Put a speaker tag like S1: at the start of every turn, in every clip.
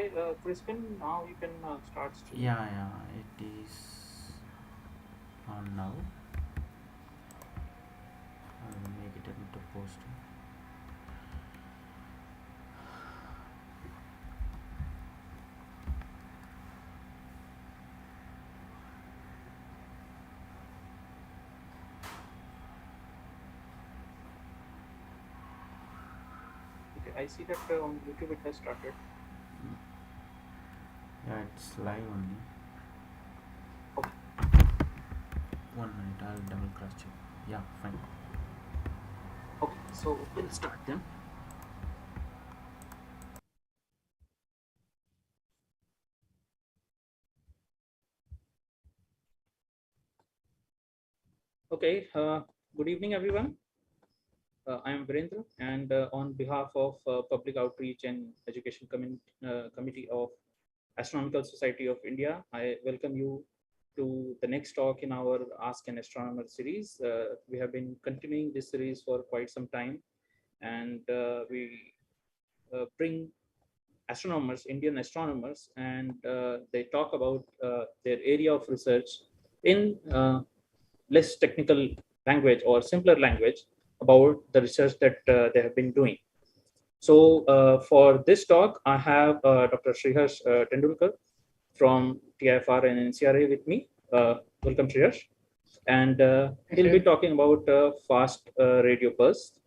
S1: Okay, Crispin, now you can start streaming.
S2: Yeah, it is on now. I'll make it able to post.
S1: Okay, I see that on YouTube it has started.
S2: Yeah, it's live only.
S1: Okay,
S2: 1 minute, I'll double cross check. Yeah, fine.
S1: okay, so we'll start then. Okay, good evening, everyone. I am Virendra, and on behalf of Public Outreach and Education Committee of Astronomical Society of India, I welcome you to the next talk in our Ask an Astronomer series. We have been continuing this series for quite some time, and we bring astronomers, Indian astronomers, and they talk about their area of research in less technical language or simpler language about the research that they have been doing. So for this talk, I have Dr. Shriharsh Tendulkar from TIFR and NCRA with me. Welcome, Shriharsh. And he'll be talking about fast radio bursts.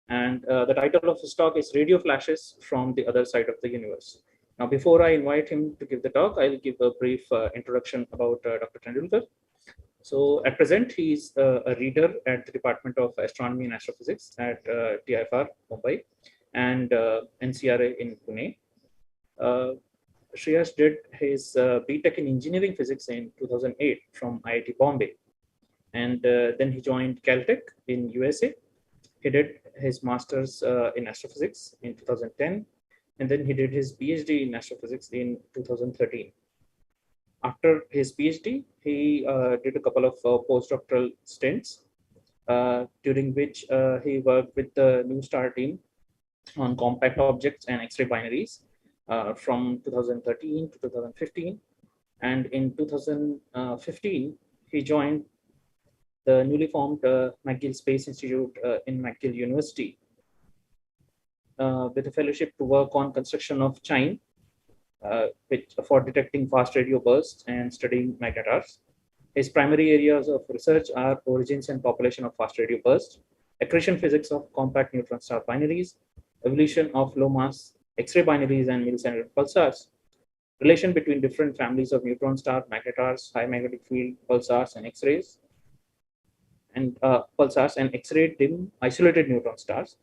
S1: And the title of his talk is Radio Flashes from the Other Side of the Universe. Now, before I invite him to give the talk, I'll give a brief introduction about Dr. Tendulkar. So at present, he's a reader at the Department of Astronomy and Astrophysics at TIFR, Mumbai, and NCRA in Pune. Uh, Shreyas did his BTech in Engineering Physics in 2008 from IIT Bombay. And then he joined Caltech in USA. He did his master's in astrophysics in 2010, and then he did his PhD in astrophysics in 2013. After his PhD, he did a couple of postdoctoral stints, during which he worked with the New Star team on compact objects and X-ray binaries from 2013 to 2015. And in 2015, he joined the newly formed McGill Space Institute in McGill University with a fellowship to work on construction of chime for detecting fast radio bursts and studying magnetars. His primary areas of research are origins and population of fast radio bursts, accretion physics of compact neutron star binaries, evolution of low mass X-ray binaries and millicentennial pulsars, relation between different families of neutron star, magnetars, high magnetic field pulsars, and X-rays, and pulsars and X-ray dim isolated neutron stars,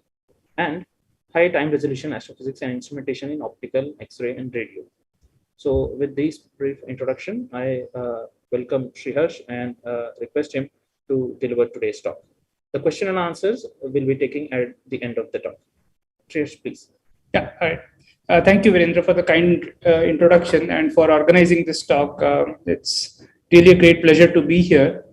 S1: and high time resolution astrophysics and instrumentation in optical, X-ray, and radio. So with this brief introduction, I welcome Shriharsh and request him to deliver today's talk. The question and answers will be taken at the end of the talk. Shriharsh, please.
S3: Yeah, all right. Thank you, Virendra, for the kind introduction and for organizing this talk. It's really a great pleasure to be here.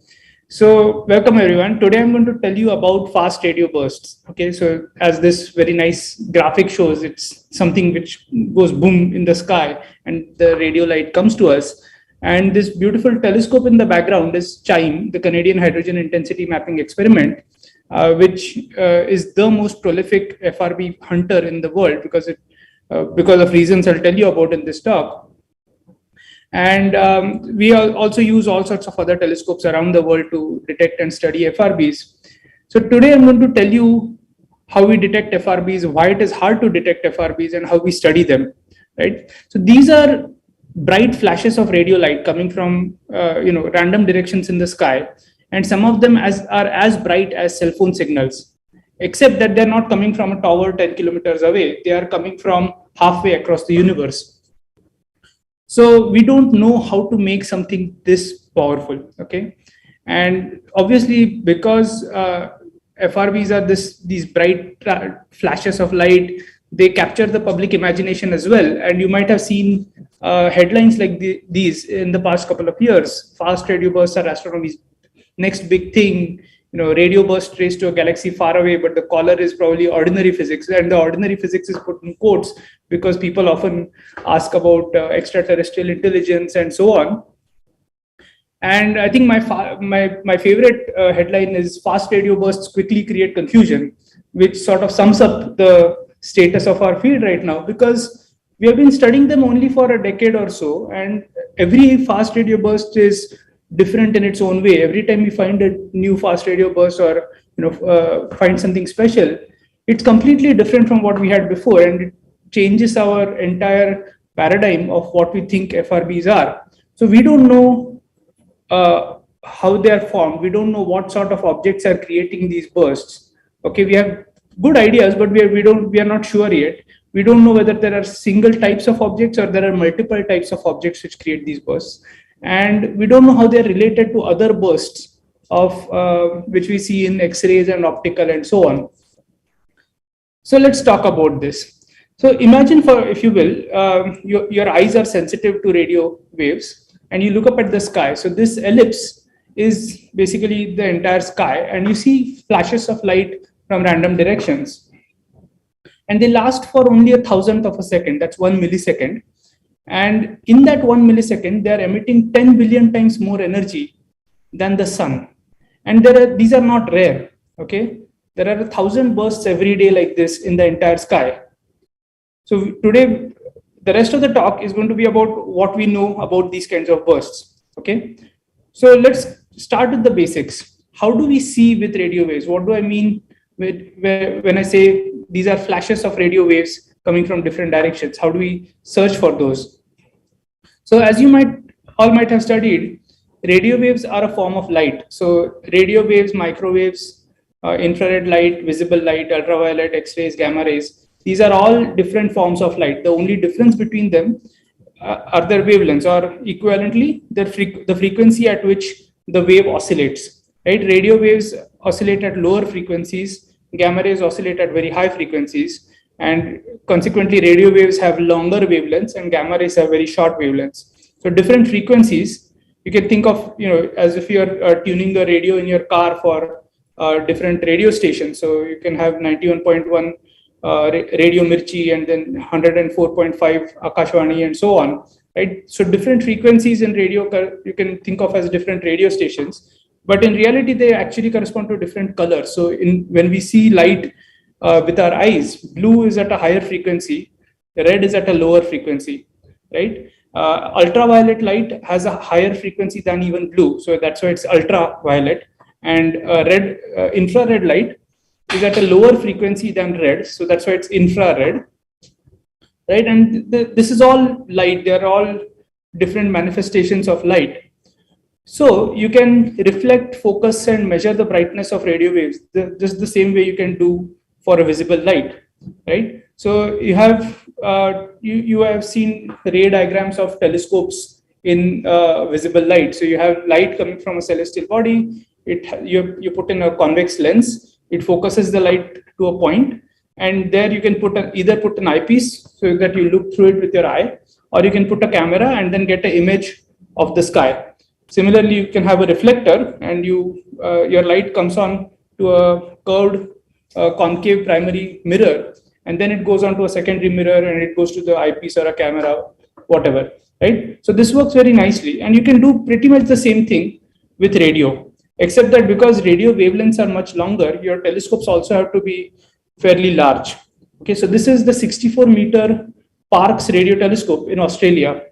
S3: So, welcome everyone. Today I'm going to tell you about fast radio bursts. Okay, so as this very nice graphic shows, it's something which goes boom in the sky and the radio light comes to us. And this beautiful telescope in the background is CHIME, the Canadian Hydrogen Intensity Mapping Experiment, which is the most prolific FRB hunter in the world because of reasons I'll tell you about in this talk. And we also use all sorts of other telescopes around the world to detect and study FRBs. So today I'm going to tell you how we detect FRBs, why it is hard to detect FRBs, and how we study them. Right. So these are bright flashes of radio light coming from random directions in the sky, and some of them are as bright as cell phone signals, except that they're not coming from a tower 10 kilometers away. They are coming from halfway across the universe. So we don't know how to make something this powerful, okay? And obviously, because FRBs are these bright flashes of light, they capture the public imagination as well. And you might have seen headlines like these in the past couple of years. Fast radio bursts are astronomy's next big thing. radio burst raised to a galaxy far away, but the caller is probably ordinary physics, and the ordinary physics is put in quotes because people often ask about extraterrestrial intelligence and so on. And I think my favorite headline is "Fast radio bursts quickly create confusion," which sort of sums up the status of our field right now, because we have been studying them only for a decade or so, and every fast radio burst is different in its own way. Every time we find a new fast radio burst or find something special, it's completely different from what we had before, and it changes our entire paradigm of what we think FRBs are. So we don't know how they are formed. We don't know what sort of objects are creating these bursts. Okay, we have good ideas, but we are not sure yet. We don't know whether there are single types of objects or there are multiple types of objects which create these bursts, and we don't know how they are related to other bursts of which we see in X-rays and optical and so on. So let's talk about this. So imagine, if you will, your eyes are sensitive to radio waves, and you look up at the sky. So this ellipse is basically the entire sky, and you see flashes of light from random directions. And they last for only 1,000th of a second, that's 1 millisecond. And in that 1 millisecond, they are emitting 10 billion times more energy than the sun. And these are not rare, okay? There are 1,000 bursts every day like this in the entire sky. So today, the rest of the talk is going to be about what we know about these kinds of bursts, okay? So let's start with the basics. How do we see with radio waves? What do I mean when I say these are flashes of radio waves coming from different directions? How do we search for those? So as you all might have studied, radio waves are a form of light. So radio waves, microwaves, infrared light, visible light, ultraviolet, X-rays, gamma rays, these are all different forms of light. The only difference between them are their wavelengths, or equivalently, the frequency at which the wave oscillates. Right? Radio waves oscillate at lower frequencies, gamma rays oscillate at very high frequencies, and consequently, radio waves have longer wavelengths and gamma rays have very short wavelengths. So different frequencies, you can think of as if you're tuning the radio in your car for different radio stations. So you can have 91.1 Radio Mirchi and then 104.5 Akashvani and so on, right? So different frequencies in radio you can think of as different radio stations, but in reality they actually correspond to different colors. So when we see light with our eyes, blue is at a higher frequency, red is at a lower frequency, right? Ultraviolet light has a higher frequency than even blue, so that's why it's ultraviolet, and infrared light is at a lower frequency than red, so that's why it's infrared, right? And this is all light. They are all different manifestations of light. So you can reflect, focus, and measure the brightness of radio waves just the same way you can do for a visible light, right? So you have you have seen ray diagrams of telescopes in visible light. So you have light coming from a celestial body. You put in a convex lens. It focuses the light to a point, and there you can either put an eyepiece so that you look through it with your eye, or you can put a camera and then get an image of the sky. Similarly, you can have a reflector, and your light comes on to a curved concave primary mirror, and then it goes on to a secondary mirror, and it goes to the eyepiece or a camera, whatever, right? So this works very nicely, and you can do pretty much the same thing with radio. Except that because radio wavelengths are much longer, your telescopes also have to be fairly large. Okay, so this is the 64-meter Parkes radio telescope in Australia.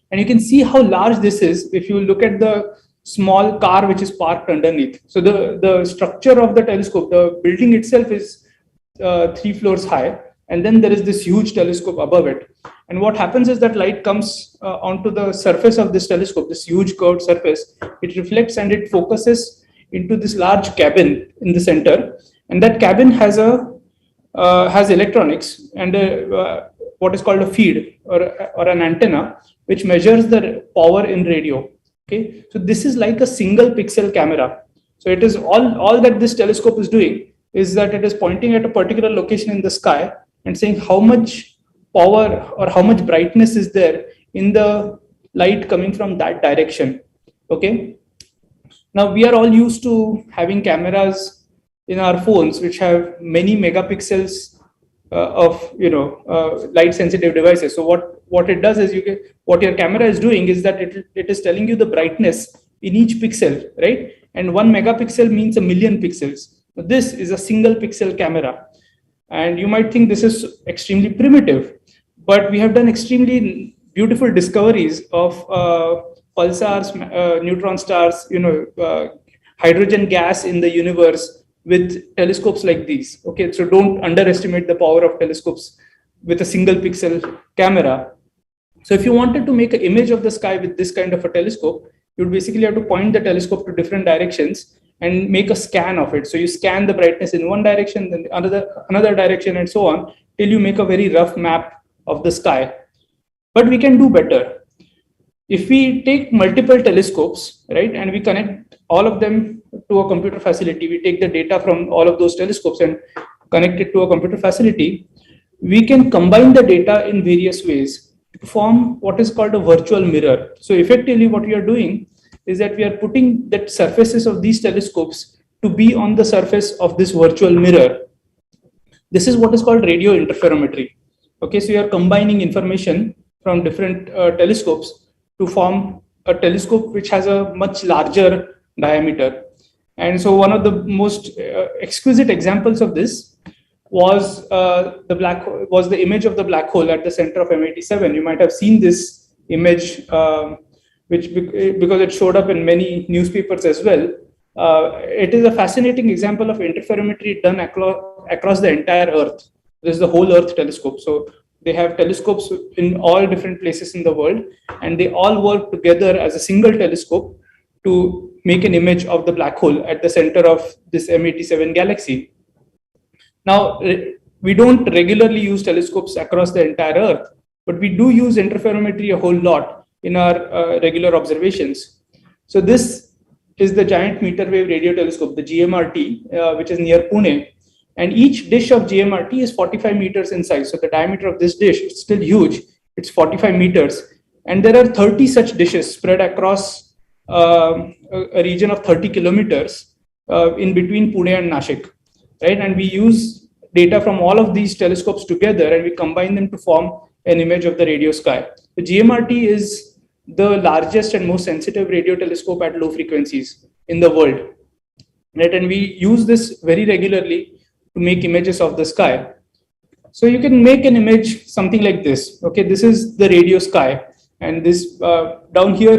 S3: And you can see how large this is if you look at the small car which is parked underneath. So the structure of the telescope, the building itself is 3 floors high, and then there is this huge telescope above it. And what happens is that light comes onto the surface of this telescope, this huge curved surface. It reflects and it focuses into this large cabin in the center. And that cabin has electronics and what is called a feed or an antenna, which measures the power in radio. Okay, so this is like a single pixel camera. So it is all that this telescope is doing is that it is pointing at a particular location in the sky and saying how much power or how much brightness is there in the light coming from that direction. Okay, Now we are all used to having cameras in our phones which have many megapixels of light sensitive devices. So what it does is what your camera is doing is that it is telling you the brightness in each pixel, right? And 1 megapixel means a million pixels. So this is a single pixel camera, and you might think this is extremely primitive, but we have done extremely beautiful discoveries of pulsars, neutron stars, hydrogen gas in the universe with telescopes like these. Okay, so don't underestimate the power of telescopes with a single pixel camera. So if you wanted to make an image of the sky with this kind of a telescope, you would basically have to point the telescope to different directions and make a scan of it. So you scan the brightness in one direction, then another direction, and so on, till you make a very rough map of the sky. But we can do better. If we take multiple telescopes, right, and we connect all of them to a computer facility, we take the data from all of those telescopes and connect it to a computer facility, we can combine the data in various ways to form what is called a virtual mirror. So effectively what we are doing is that we are putting the surfaces of these telescopes to be on the surface of this virtual mirror. This is what is called radio interferometry. Okay, so you are combining information from different telescopes to form a telescope which has a much larger diameter. And so one of the most exquisite examples of this was the image of the black hole at the center of M87. You might have seen this image, because it showed up in many newspapers as well. It is a fascinating example of interferometry done across the entire Earth. This is the whole Earth telescope. So they have telescopes in all different places in the world, and they all work together as a single telescope to make an image of the black hole at the center of this M87 galaxy. Now, we don't regularly use telescopes across the entire Earth, but we do use interferometry a whole lot in our regular observations. So this is the Giant Meter Wave Radio Telescope, the GMRT, which is near Pune. And each dish of GMRT is 45 meters in size. So the diameter of this dish is still huge. It's 45 meters. And there are 30 such dishes spread across a region of 30 kilometers in between Pune and Nashik. Right? And we use data from all of these telescopes together and we combine them to form an image of the radio sky. The GMRT is the largest and most sensitive radio telescope at low frequencies in the world. Right? And we use this very regularly to make images of the sky. So you can make an image something like this. Okay, this is the radio sky, and this down here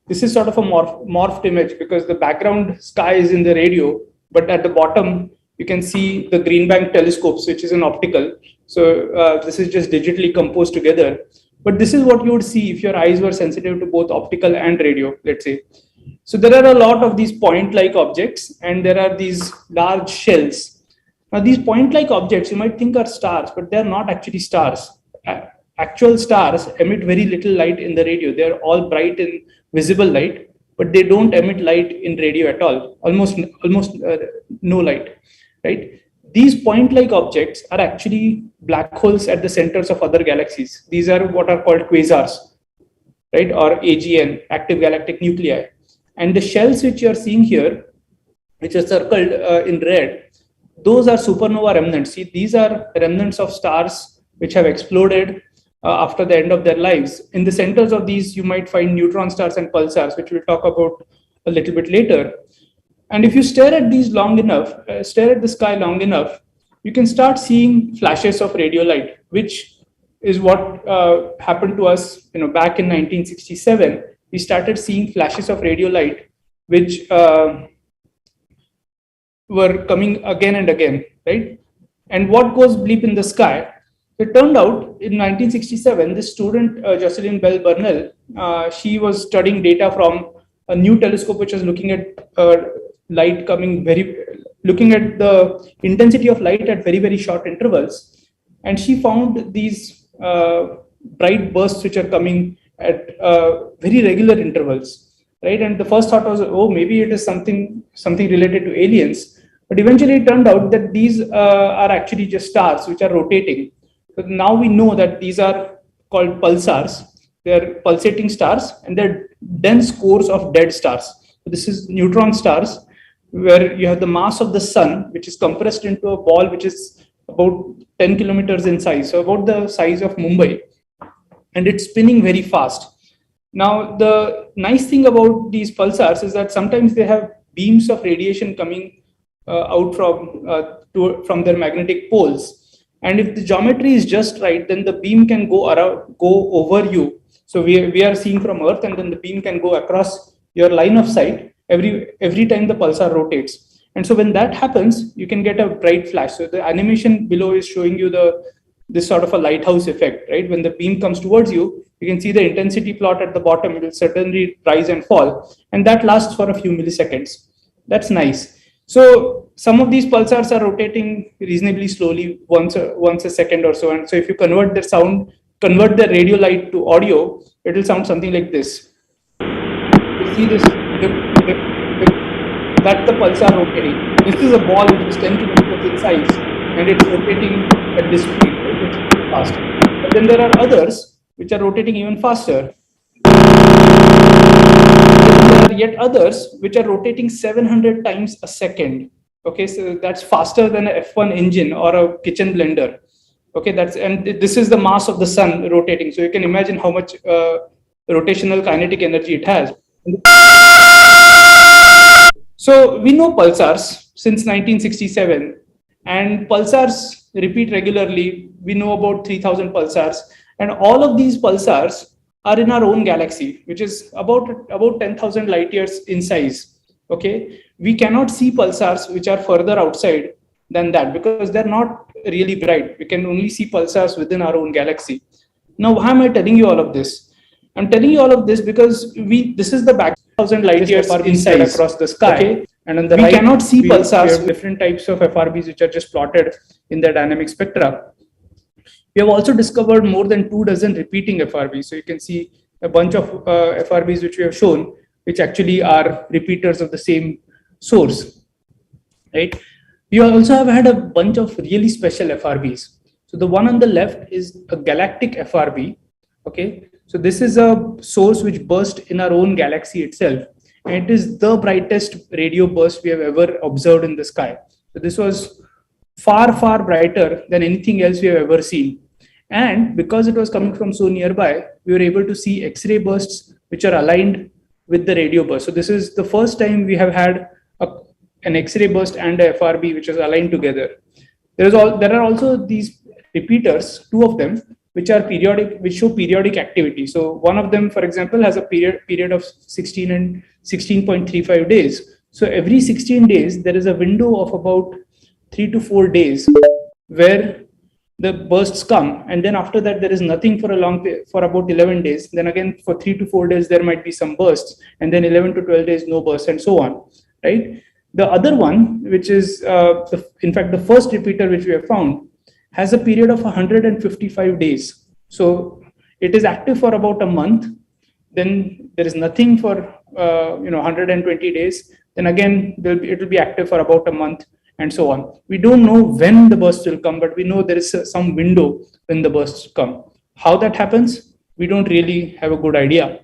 S3: this is sort of a morphed image because the background sky is in the radio, but at the bottom you can see the Green Bank telescopes, which is an optical. So this is just digitally composed together. But this is what you would see if your eyes were sensitive to both optical and radio, let's say. So there are a lot of these point-like objects, and there are these large shells. Now, these point-like objects you might think are stars, but they're not actually stars. Actual stars emit very little light in the radio. They're all bright and visible light, but they don't emit light in radio at all. Almost no light, right? These point-like objects are actually black holes at the centers of other galaxies. These are what are called quasars, right? Or AGN, active galactic nuclei. And the shells which you are seeing here, which are circled in red, those are supernova remnants. See, these are remnants of stars which have exploded after the end of their lives. In the centers of these, you might find neutron stars and pulsars, which we'll talk about a little bit later. And if you stare at these long enough, stare at the sky long enough, you can start seeing flashes of radio light, which is what happened to us back in 1967. We started seeing flashes of radio light, which were coming again and again, right? And what goes bleep in the sky? It turned out in 1967, this student, Jocelyn Bell Burnell, she was studying data from a new telescope which was looking at light looking at the intensity of light at very, very short intervals. And she found these bright bursts which are coming at very regular intervals, right? And the first thought was, oh, maybe it is something related to aliens. But eventually it turned out that these are actually just stars which are rotating. So now we know that these are called pulsars. They're pulsating stars and they're dense cores of dead stars. This is neutron stars, where you have the mass of the sun, which is compressed into a ball which is about 10 kilometers in size, so about the size of Mumbai, and it's spinning very fast. Now, the nice thing about these pulsars is that sometimes they have beams of radiation coming out from their magnetic poles, and if the geometry is just right, then the beam can go over you. So we are seeing from Earth, and then the beam can go across your line of sight every time the pulsar rotates. And so when that happens, you can get a bright flash. So the animation below is showing you this sort of a lighthouse effect, right? When the beam comes towards you, you can see the intensity plot at the bottom. It will certainly rise and fall, and that lasts for a few milliseconds. That's nice. So some of these pulsars are rotating reasonably slowly, once a second or so. And so if you convert the radio light to audio, it will sound something like this. You see this dip. That's the pulsar rotating. This is a ball which is 10 kilometers in size, and it's rotating at this speed, right? It's fast. But then there are others which are rotating even faster. There are yet others which are rotating 700 times a second. Okay, so that's faster than a F1 engine or a kitchen blender. Okay, and this is the mass of the sun rotating. So you can imagine how much rotational kinetic energy it has. So we know pulsars since 1967, and pulsars repeat regularly. We know about 3,000 pulsars, and all of these pulsars are in our own galaxy, which is about 10,000 light years in size. Okay, we cannot see pulsars which are further outside than that because they're not really bright. We can only see pulsars within our own galaxy. Now, why am I telling you all of this? I'm telling you all of this because this is the back 1,000 light years inside across the sky. Okay? And on the right, cannot see pulsars. We have different types of FRBs which are just plotted in the dynamic spectra. We have also discovered more than 24 repeating FRBs. So you can see a bunch of FRBs which we have shown, which actually are repeaters of the same source, right? We also have had a bunch of really special FRBs. So the one on the left is a galactic FRB. Okay, so this is a source which burst in our own galaxy itself, and it is the brightest radio burst we have ever observed in the sky. So this was far, far brighter than anything else we have ever seen. And because it was coming from so nearby, we were able to see X-ray bursts which are aligned with the radio burst. So this is the first time we have had an X-ray burst and a FRB which is aligned together. There are also these repeaters, two of them, which are periodic, which show periodic activity. So one of them, for example, has a period of 16 and 16.35 days. So every 16 days, there is a window of about 3 to 4 days where the bursts come, and then after that there is nothing for about 11 days. Then again for 3 to 4 days there might be some bursts, and then 11 to 12 days no bursts, and so on, right? The other one, which is in fact the first repeater which we have found, has a period of 155 days. So it is active for about a month, then there is nothing for 120 days, then again it will be active for about a month, and so on. We don't know when the bursts will come, but we know there is some window when the bursts come. How that happens, we don't really have a good idea.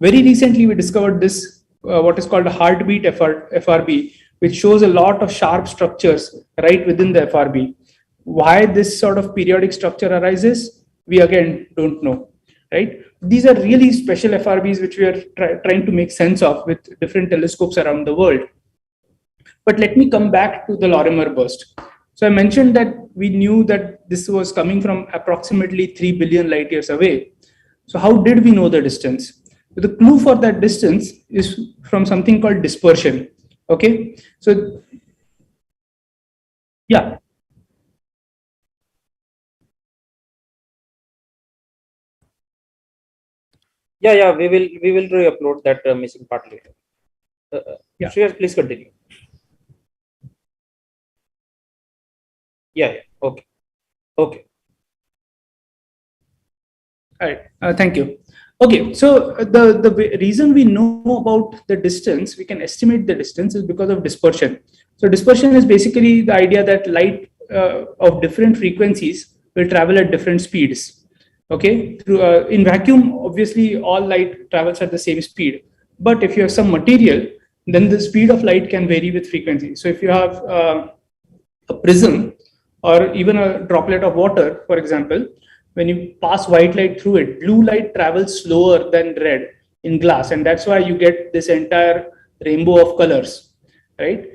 S3: Very recently, we discovered this, what is called a heartbeat FRB, which shows a lot of sharp structures right within the FRB. Why this sort of periodic structure arises, we again don't know, right? These are really special FRBs which we are trying to make sense of with different telescopes around the world. But let me come back to the Lorimer burst. So I mentioned that we knew that this was coming from approximately 3 billion light years away. So how did we know the distance? So the clue for that distance is from something called dispersion. Okay, so yeah.
S1: Yeah, we will re-upload that missing part later.
S3: Yeah.
S1: Shriharsh, please continue. Yeah. Okay. All
S3: right. Thank you. Okay, so the reason we know about the distance, we can estimate the distance, is because of dispersion. So dispersion is basically the idea that light of different frequencies will travel at different speeds. Okay, in vacuum, obviously all light travels at the same speed. But if you have some material, then the speed of light can vary with frequency. So if you have a prism or even a droplet of water, for example, when you pass white light through it, blue light travels slower than red in glass, and that's why you get this entire rainbow of colors, right?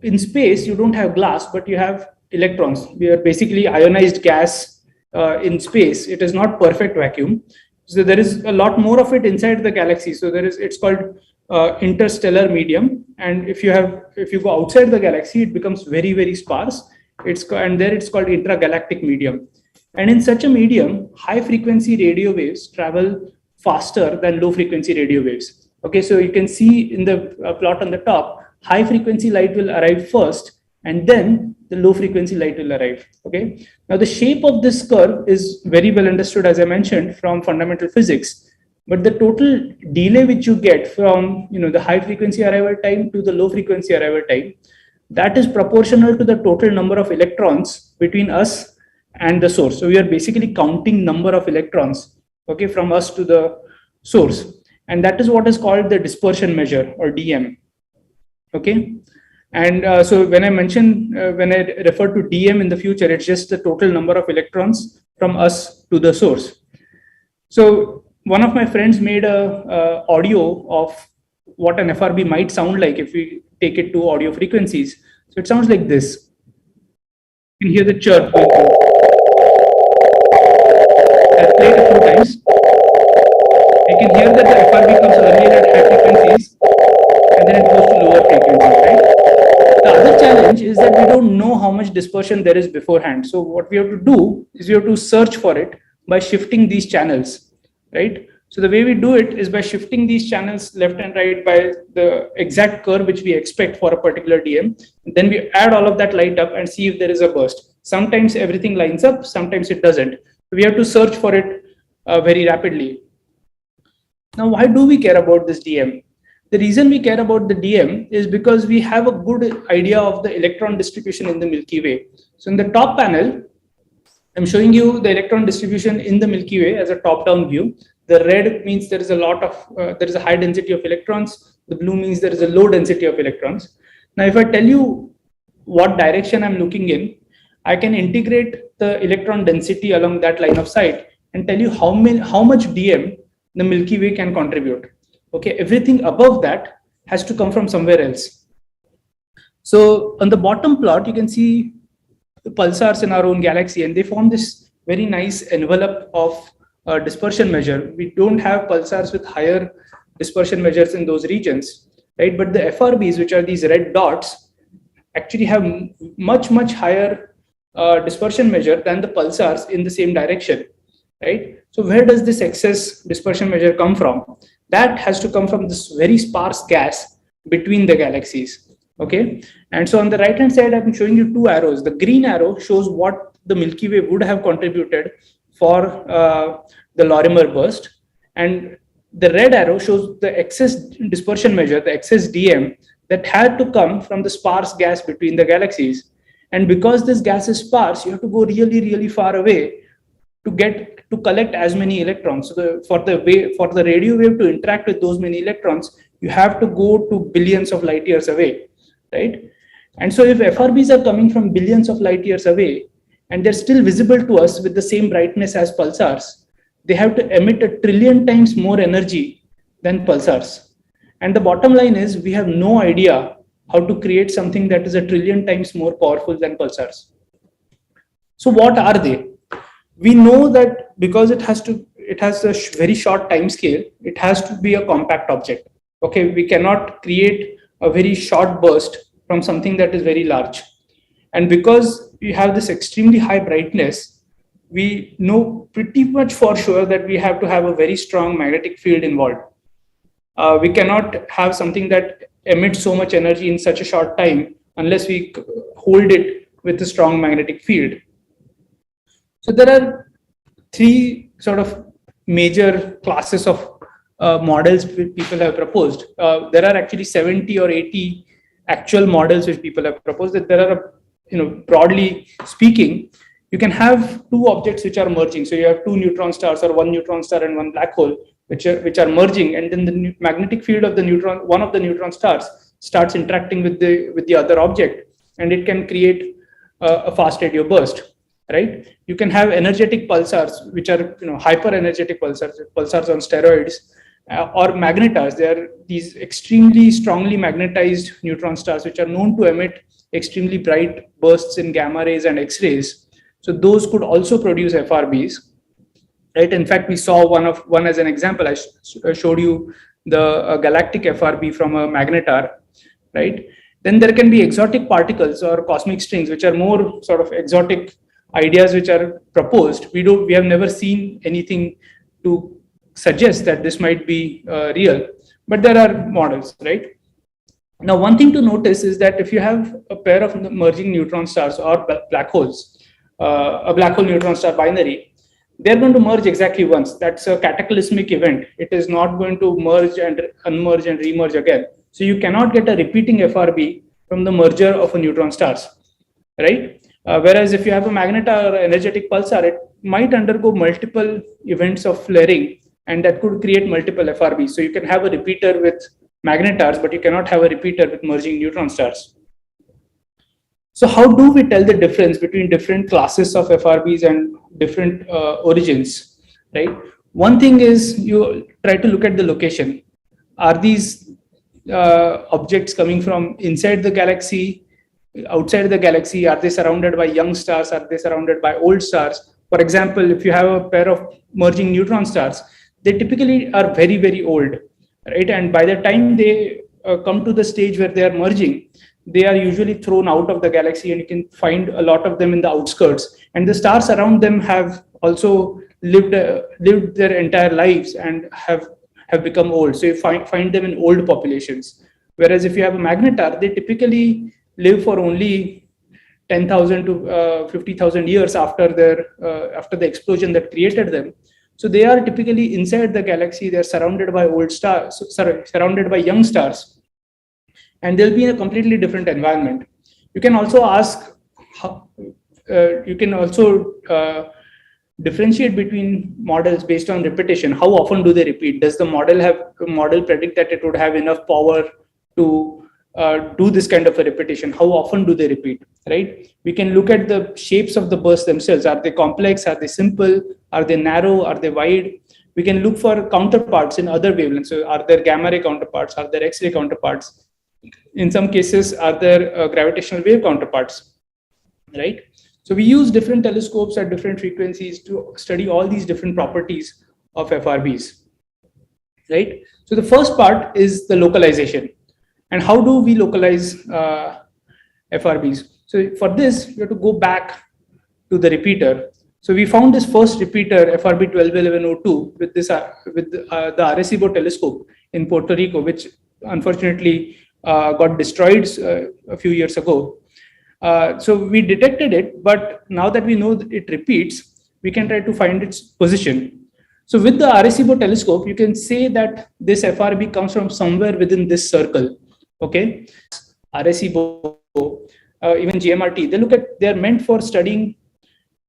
S3: In space, you don't have glass, but you have electrons. We are basically ionized gas in space. It is not perfect vacuum. So there is a lot more of it inside the galaxy. So it's called interstellar medium. And if you go outside the galaxy, it becomes very, very sparse. It's called intragalactic medium. And in such a medium, high frequency radio waves travel faster than low frequency radio waves. Okay, so you can see in the plot on the top, high frequency light will arrive first, and then the low frequency light will arrive. Okay. Now the shape of this curve is very well understood, as I mentioned, from fundamental physics. But the total delay which you get from the high frequency arrival time to the low frequency arrival time, that is proportional to the total number of electrons between us and the source. So we are basically counting number of electrons, okay, from us to the source, and that is what is called the dispersion measure, or DM. Okay. And so when I refer to DM in the future, it's just the total number of electrons from us to the source. So one of my friends made a audio of what an FRB might sound like if we take it to audio frequencies. So it sounds like this. You can hear the chirp. I've played a few times. You can hear that the FRB comes earlier at high frequencies, and then it goes to lower frequencies, right? The other challenge is that we don't know how much dispersion there is beforehand. So what we have to do is we have to search for it by shifting these channels, right? So the way we do it is by shifting these channels left and right by the exact curve which we expect for a particular DM. Then we add all of that light up and see if there is a burst. Sometimes everything lines up, sometimes it doesn't. We have to search for it very rapidly. Now, why do we care about this DM? The reason we care about the DM is because we have a good idea of the electron distribution in the Milky Way. So in the top panel, I'm showing you the electron distribution in the Milky Way as a top-down view. The red means there is a high density of electrons. The blue means there is a low density of electrons. Now, if I tell you what direction I'm looking in, I can integrate the electron density along that line of sight and tell you how much DM the Milky Way can contribute. Okay, everything above that has to come from somewhere else. So on the bottom plot, you can see the pulsars in our own galaxy, and they form this very nice envelope of dispersion measure. We don't have pulsars with higher dispersion measures in those regions, right? But the FRBs, which are these red dots, actually have much higher dispersion measure than the pulsars in the same direction, right? So where does this excess dispersion measure come from? That has to come from this very sparse gas between the galaxies. Okay. And so on the right hand side, I'm showing you two arrows. The green arrow shows what the Milky Way would have contributed for the Lorimer burst. And the red arrow shows the excess dispersion measure, the excess DM that had to come from the sparse gas between the galaxies. And because this gas is sparse, you have to go really far away to collect as many electrons. So for the radio wave to interact with those many electrons, you have to go to billions of light years away, right? And so if FRBs are coming from billions of light years away and they're still visible to us with the same brightness as pulsars, they have to emit 1 trillion times more energy than pulsars. And the bottom line is we have no idea how to create something that is 1 trillion times more powerful than pulsars. So what are they? We know that because it has a very short time scale, it has to be a compact object. Okay, we cannot create a very short burst from something that is very large. And because we have this extremely high brightness, we know pretty much for sure that we have to have a very strong magnetic field involved. We cannot have something that emits so much energy in such a short time unless we hold it with a strong magnetic field. So there are 3 sort of major classes of models which people have proposed. There are actually 70 or 80 actual models which people have proposed. That there are, broadly speaking, you can have 2 objects which are merging. So you have 2 neutron stars or 1 neutron star and 1 black hole, which are merging, and then the magnetic field of the neutron, one of the neutron stars, starts interacting with the other object, and it can create a fast radio burst. Right? You can have energetic pulsars, which are hyper energetic pulsars on steroids, or magnetars. They are these extremely strongly magnetized neutron stars, which are known to emit extremely bright bursts in gamma rays and X-rays. So those could also produce FRBs. Right? In fact, we saw one as an example. I showed you the galactic FRB from a magnetar. Right? Then there can be exotic particles or cosmic strings, which are more sort of exotic ideas which are proposed. We have never seen anything to suggest that this might be real, but there are models, right? Now, one thing to notice is that if you have a pair of merging neutron stars or black holes, a black hole neutron star binary, they're going to merge exactly once. That's a cataclysmic event. It is not going to merge and unmerge and remerge again. So you cannot get a repeating FRB from the merger of a neutron stars, right? Whereas if you have a magnetar or energetic pulsar, it might undergo multiple events of flaring, and that could create multiple FRBs. So you can have a repeater with magnetars, but you cannot have a repeater with merging neutron stars. So how do we tell the difference between different classes of FRBs and different origins, right? One thing is you try to look at the location. Are these objects coming from inside the galaxy, outside the galaxy? Are they surrounded by young stars? Are they surrounded by old stars? For example, if you have a pair of merging neutron stars, they typically are very, very old, right? And by the time they come to the stage where they are merging, they are usually thrown out of the galaxy, and you can find a lot of them in the outskirts. And the stars around them have also lived their entire lives and have become old. So you find them in old populations. Whereas if you have a magnetar, they typically live for only 10,000 to 50,000 years after the explosion that created them. So they are typically inside the galaxy. They are surrounded by surrounded by young stars, and they'll be in a completely different environment. You can also ask, you can also differentiate between models based on repetition. How often do they repeat? Does the model predict that it would have enough power to do this kind of a repetition? How often do they repeat, right? We can look at the shapes of the bursts themselves. Are they complex? Are they simple? Are they narrow? Are they wide? We can look for counterparts in other wavelengths. So are there gamma ray counterparts? Are there X-ray counterparts? In some cases, are there gravitational wave counterparts, right? So we use different telescopes at different frequencies to study all these different properties of FRBs, right? So the first part is the localization. And how do we localize FRBs? So for this, you have to go back to the repeater. So we found this first repeater, FRB 121102, with the Arecibo telescope in Puerto Rico, which unfortunately got destroyed a few years ago. So we detected it, but now that we know that it repeats, we can try to find its position. So with the Arecibo telescope, you can say that this FRB comes from somewhere within this circle. Okay, Arecibo, even GMRT, they're meant for studying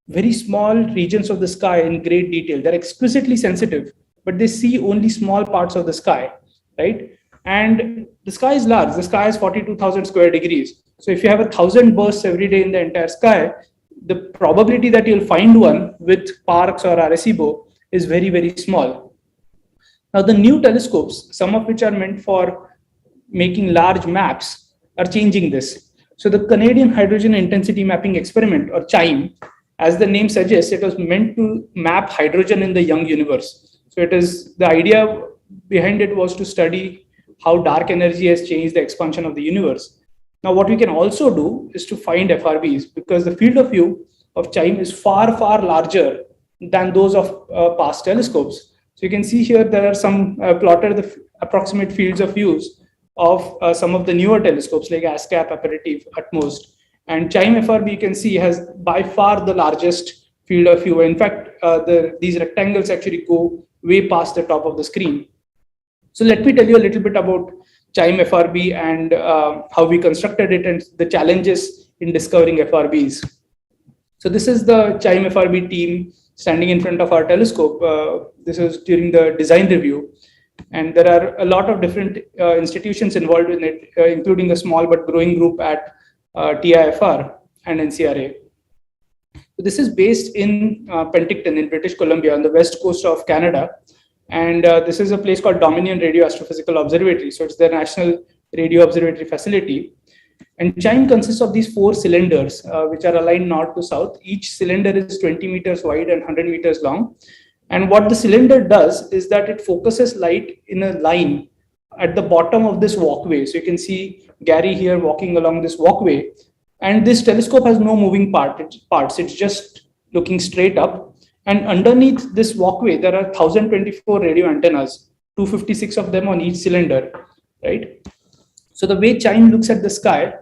S3: very small regions of the sky in great detail. They're exquisitely sensitive, but they see only small parts of the sky, right? And the sky is large. The sky is 42,000 square degrees. So if you have 1,000 bursts every day in the entire sky, the probability that you'll find one with Parkes or Arecibo is very, very small. Now, the new telescopes, some of which are meant for making large maps, are changing this. So the Canadian Hydrogen Intensity Mapping Experiment, or CHIME, as the name suggests, it was meant to map hydrogen in the young universe. So the idea behind it was to study how dark energy has changed the expansion of the universe. Now, what we can also do is to find FRBs, because the field of view of CHIME is far, far larger than those of past telescopes. So you can see here, there are some plotted the approximate fields of views of some of the newer telescopes like ASCAP, Aperitif, Utmost. And CHIME FRB, you can see, has by far the largest field of view. In fact, these rectangles actually go way past the top of the screen. So let me tell you a little bit about CHIME FRB and how we constructed it and the challenges in discovering FRBs. So this is the CHIME FRB team standing in front of our telescope. This was during the design review. And there are a lot of different institutions involved in it, including a small but growing group at TIFR and NCRA. So this is based in Penticton in British Columbia on the west coast of Canada. And this is a place called Dominion Radio Astrophysical Observatory. So it's the National Radio Observatory Facility. And CHIME consists of these 4 cylinders, which are aligned north to south. Each cylinder is 20 meters wide and 100 meters long. And what the cylinder does is that it focuses light in a line at the bottom of this walkway. So you can see Gary here walking along this walkway. And this telescope has no moving parts. It's just looking straight up. And underneath this walkway, there are 1024 radio antennas, 256 of them on each cylinder, right? So the way CHIME looks at the sky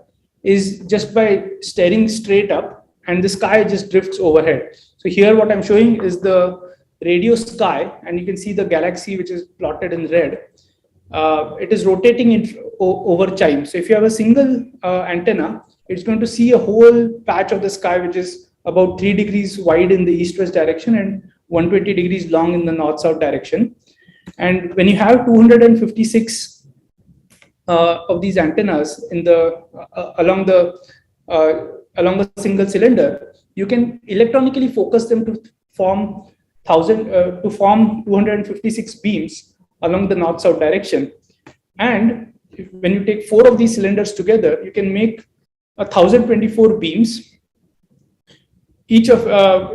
S3: is just by staring straight up, and the sky just drifts overhead. So here what I'm showing is the radio sky, and you can see the galaxy, which is plotted in red. It is rotating over CHIME. So if you have a single antenna, it's going to see a whole patch of the sky, which is about 3 degrees wide in the east-west direction and 120 degrees long in the north-south direction. And when you have 256 of these antennas in the along the single cylinder, you can electronically focus them to form 256 beams along the north-south direction. And when you take 4 of these cylinders together, you can make 1024 beams, each of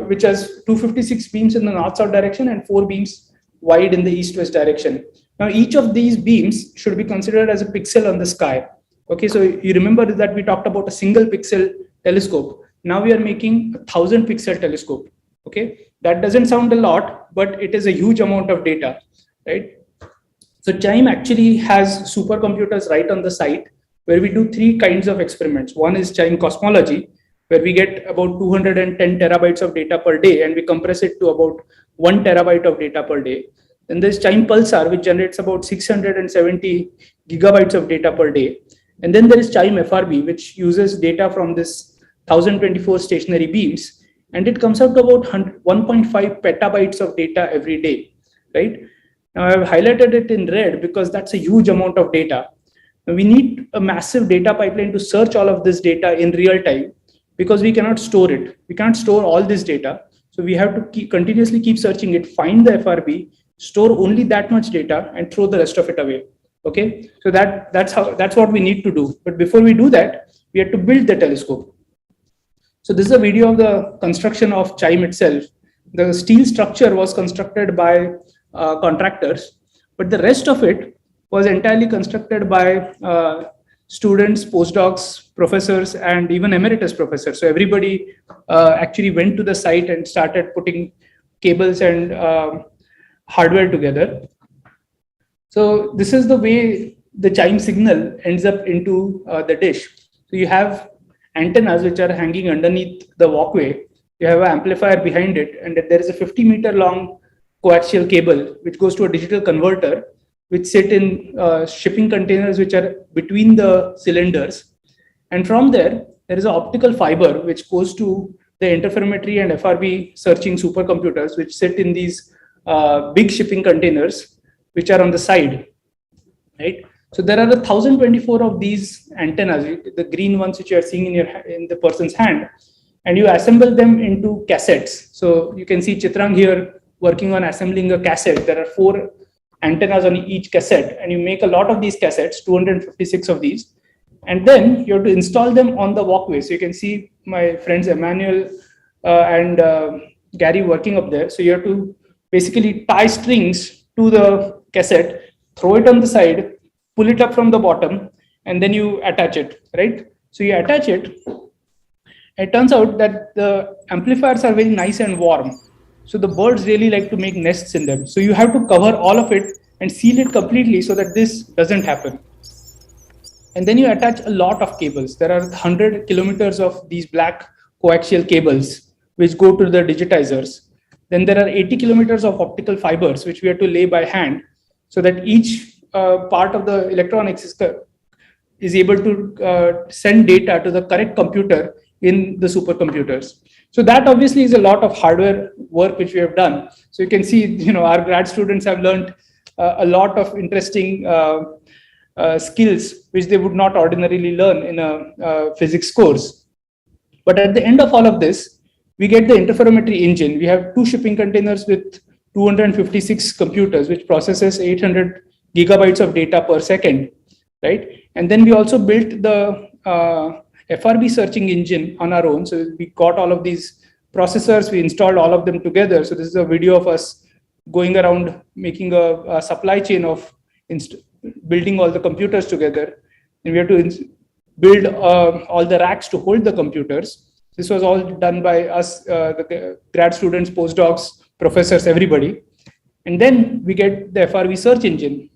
S3: which has 256 beams in the north-south direction and 4 beams wide in the east-west direction. Now, each of these beams should be considered as a pixel on the sky. Okay, so you remember that we talked about a single pixel telescope. Now we are making a 1000 pixel telescope. Okay, that doesn't sound a lot, but it is a huge amount of data, right? So CHIME actually has supercomputers right on the site where we do 3 kinds of experiments. One is CHIME cosmology, where we get about 210 terabytes of data per day, and we compress it to about 1 terabyte of data per day. Then there's CHIME pulsar, which generates about 670 gigabytes of data per day. And then there is CHIME FRB, which uses data from this 1024 stationary beams, and it comes out to about 1.5 petabytes of data every day, right? Now I've highlighted it in red because that's a huge amount of data. Now, we need a massive data pipeline to search all of this data in real time because we cannot store it. We can't store all this data. So we have to continuously keep searching it, find the FRB, store only that much data, and throw the rest of it away. Okay, so that's what we need to do. But before we do that, we have to build the telescope. So this is a video of the construction of CHIME itself. The steel structure was constructed by contractors, but the rest of it was entirely constructed by students, postdocs, professors, and even emeritus professors. So everybody actually went to the site and started putting cables and hardware together. So this is the way the CHIME signal ends up into the dish. So you have antennas which are hanging underneath the walkway. You have an amplifier behind it, and there is a 50-meter long coaxial cable which goes to a digital converter, which sit in shipping containers which are between the cylinders. And from there is an optical fiber which goes to the interferometry and FRB searching supercomputers, which sit in these big shipping containers which are on the side, right? So there are 1024 of these antennas, the green ones which you are seeing in the person's hand, and you assemble them into cassettes. So you can see Chitrang here working on assembling a cassette. There are 4 antennas on each cassette, and you make a lot of these cassettes, 256 of these, and then you have to install them on the walkway. So you can see my friends Emmanuel and Gary working up there. So you have to basically tie strings to the cassette, throw it on the side, pull it up from the bottom, and then you attach it, right? So you attach it. It turns out that the amplifiers are very nice and warm. So the birds really like to make nests in them. So you have to cover all of it and seal it completely so that this doesn't happen. And then you attach a lot of cables. There are 100 kilometers of these black coaxial cables which go to the digitizers. Then there are 80 kilometers of optical fibers which we have to lay by hand so that each part of the electronics is able to send data to the correct computer in the supercomputers. So that obviously is a lot of hardware work which we have done. So you can see, our grad students have learned a lot of interesting skills which they would not ordinarily learn in a physics course. But at the end of all of this, we get the interferometry engine. We have 2 shipping containers with 256 computers, which processes 800 gigabytes of data per second, right? And then we also built the FRB searching engine on our own. So we got all of these processors, we installed all of them together. So this is a video of us going around making a supply chain of building all the computers together. And we have to build all the racks to hold the computers. This was all done by us, the grad students, postdocs, professors, everybody. And then we get the FRB search engine,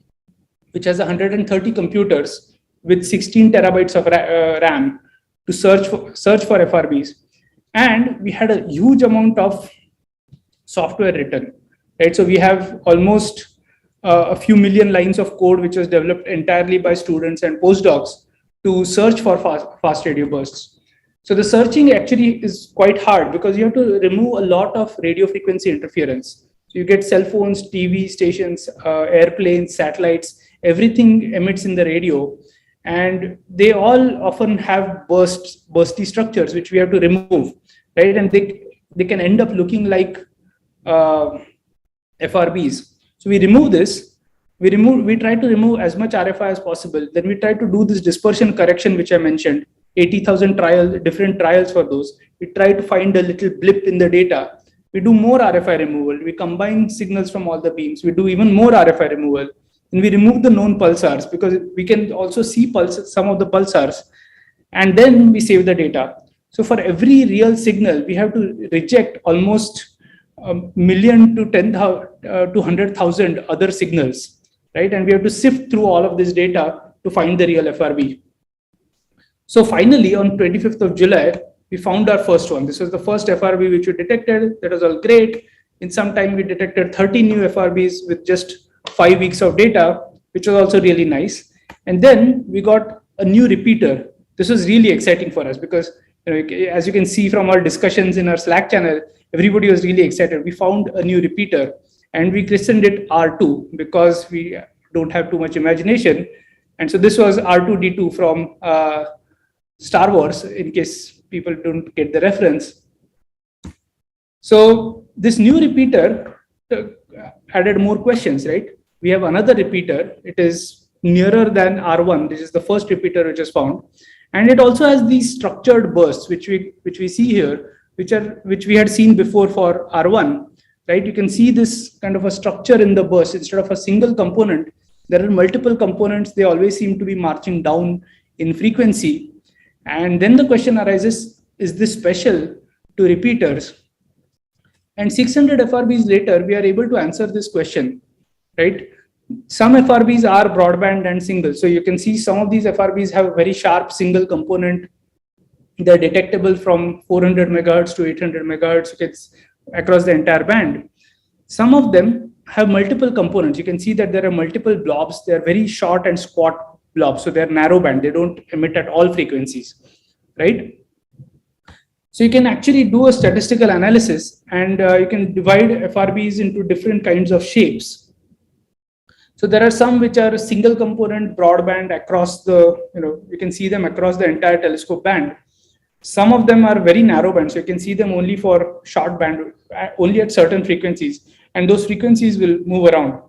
S3: which has 130 computers with 16 terabytes of RAM to search for FRBs. And we had a huge amount of software written, right? So we have almost a few million lines of code, which was developed entirely by students and postdocs to search for fast radio bursts. So the searching actually is quite hard because you have to remove a lot of radio frequency interference. So you get cell phones, TV stations, airplanes, satellites, everything emits in the radio. And they all often have bursty structures, which we have to remove, right? And they can end up looking like FRBs. So we remove this. We try to remove as much RFI as possible. Then we try to do this dispersion correction, which I mentioned, 80,000 different trials for those. We try to find a little blip in the data. We do more RFI removal. We combine signals from all the beams. We do even more RFI removal. And we remove the known pulsars because we can also see some of the pulsars. And then we save the data. So for every real signal, we have to reject almost 1 million to 100,000 other signals, right? And we have to sift through all of this data to find the real FRB. So finally, on 25th of July, we found our first one. This was the first FRB which we detected. That was all great. In some time, we detected 30 new FRBs with just 5 weeks of data, which was also really nice. And then we got a new repeater. This was really exciting for us because, as you can see from our discussions in our Slack channel, everybody was really excited. We found a new repeater and we christened it R2 because we don't have too much imagination. And so this was R2D2 from Star Wars, in case people don't get the reference. So this new repeater added more questions, right? We have another repeater. It is nearer than R1. This is the first repeater which is found. And it also has these structured bursts, which we see here, which we had seen before for R1, right? You can see this kind of a structure in the burst. Instead of a single component, there are multiple components. They always seem to be marching down in frequency. And then the question arises, is this special to repeaters? And 600 FRBs later, we are able to answer this question, right? Some FRBs are broadband and single. So you can see some of these FRBs have a very sharp single component. They're detectable from 400 megahertz to 800 megahertz. It's across the entire band. Some of them have multiple components. You can see that there are multiple blobs. They're very short and squat blobs. So they're narrow band. They don't emit at all frequencies, right? So you can actually do a statistical analysis and you can divide FRBs into different kinds of shapes. So there are some which are single component broadband across the, you can see them across the entire telescope band. Some of them are very narrow band. So you can see them only for short band, only at certain frequencies. And those frequencies will move around.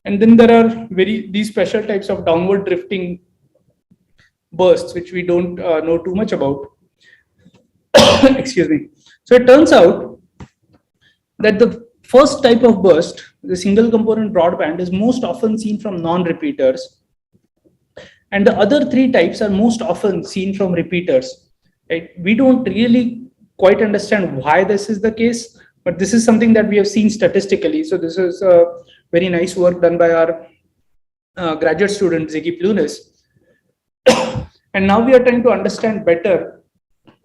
S3: And then there are these special types of downward drifting bursts, which we don't know too much about. Excuse me. So it turns out that the first type of burst, the single component broadband, is most often seen from non-repeaters. And the other 3 types are most often seen from repeaters. Right? We don't really quite understand why this is the case, but this is something that we have seen statistically. So this is very nice work done by our graduate student, Ziggy Plunis. And now we are trying to understand better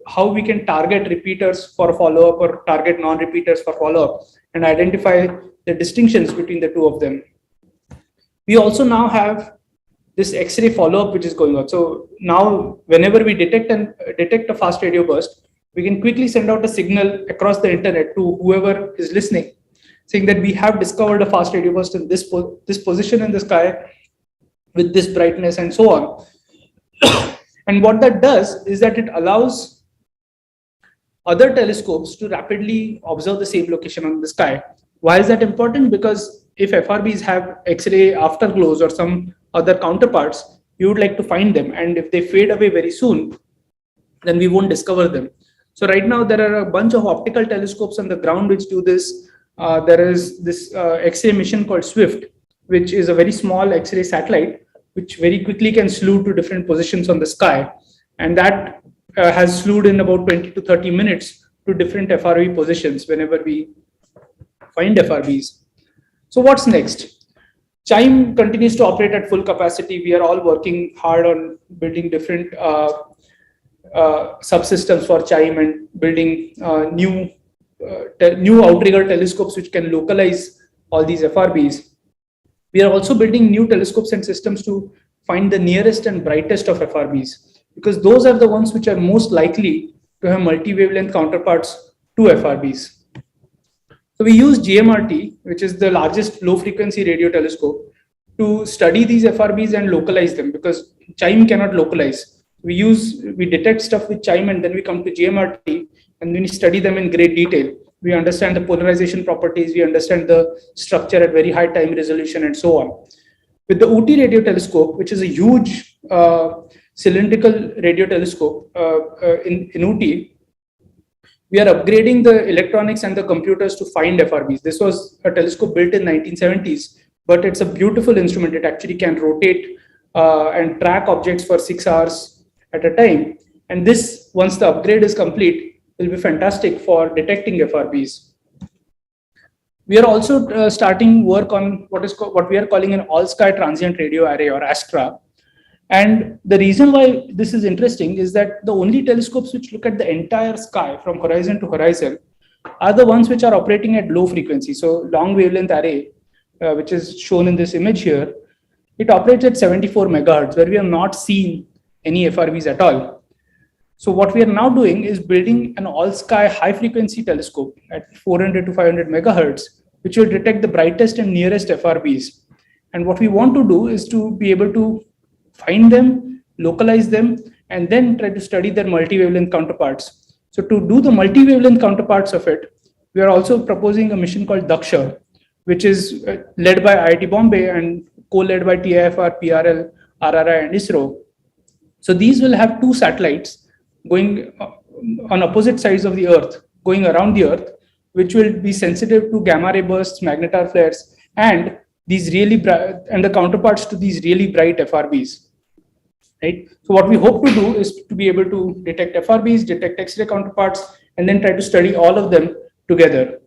S3: how we can target repeaters for follow-up or target non-repeaters for follow-up and identify the distinctions between the two of them. We also now have this X-ray follow-up which is going on. So now whenever we detect a fast radio burst, we can quickly send out a signal across the internet to whoever is listening, saying that we have discovered a fast radio burst in this position in the sky with this brightness and so on. And what that does is that it allows other telescopes to rapidly observe the same location on the sky. Why is that important? Because if FRBs have X-ray afterglows or some other counterparts, you would like to find them. And if they fade away very soon, then we won't discover them. So right now, there are a bunch of optical telescopes on the ground which do this. There is this X-ray mission called SWIFT, which is a very small X-ray satellite, which very quickly can slew to different positions on the sky. And that has slewed in about 20 to 30 minutes to different FRB positions whenever we find FRBs. So what's next? CHIME continues to operate at full capacity. We are all working hard on building different subsystems for CHIME and building new outrigger telescopes which can localize all these FRBs. We are also building new telescopes and systems to find the nearest and brightest of FRBs, because those are the ones which are most likely to have multi-wavelength counterparts to FRBs. So we use GMRT, which is the largest low-frequency radio telescope, to study these FRBs and localize them, because CHIME cannot localize. We detect stuff with CHIME and then we come to GMRT and then we study them in great detail. We understand the polarization properties, we understand the structure at very high time resolution and so on. With the UT radio telescope, which is a huge cylindrical radio telescope in UT, we are upgrading the electronics and the computers to find FRBs. This was a telescope built in 1970s, but it's a beautiful instrument. It actually can rotate and track objects for 6 hours at a time. And this, once the upgrade is complete, will be fantastic for detecting FRBs. We are also starting work on what we are calling an all-sky transient radio array, or ASTRA. And the reason why this is interesting is that the only telescopes which look at the entire sky from horizon to horizon are the ones which are operating at low frequency. So long wavelength array, which is shown in this image here, it operates at 74 megahertz, where we have not seen any FRBs at all. So what we are now doing is building an all-sky high-frequency telescope at 400 to 500 megahertz, which will detect the brightest and nearest FRBs. And what we want to do is to be able to find them, localize them, and then try to study their multi-wavelength counterparts. So to do the multi-wavelength counterparts of it, we are also proposing a mission called Daksha, which is led by IIT Bombay and co-led by TIFR, PRL, RRI, and ISRO. So these will have 2 satellites going on opposite sides of the Earth, going around the Earth, which will be sensitive to gamma ray bursts, magnetar flares, and these really bright, and the counterparts to these really bright FRBs. Right? So what we hope to do is to be able to detect FRBs, detect X-ray counterparts, and then try to study all of them together.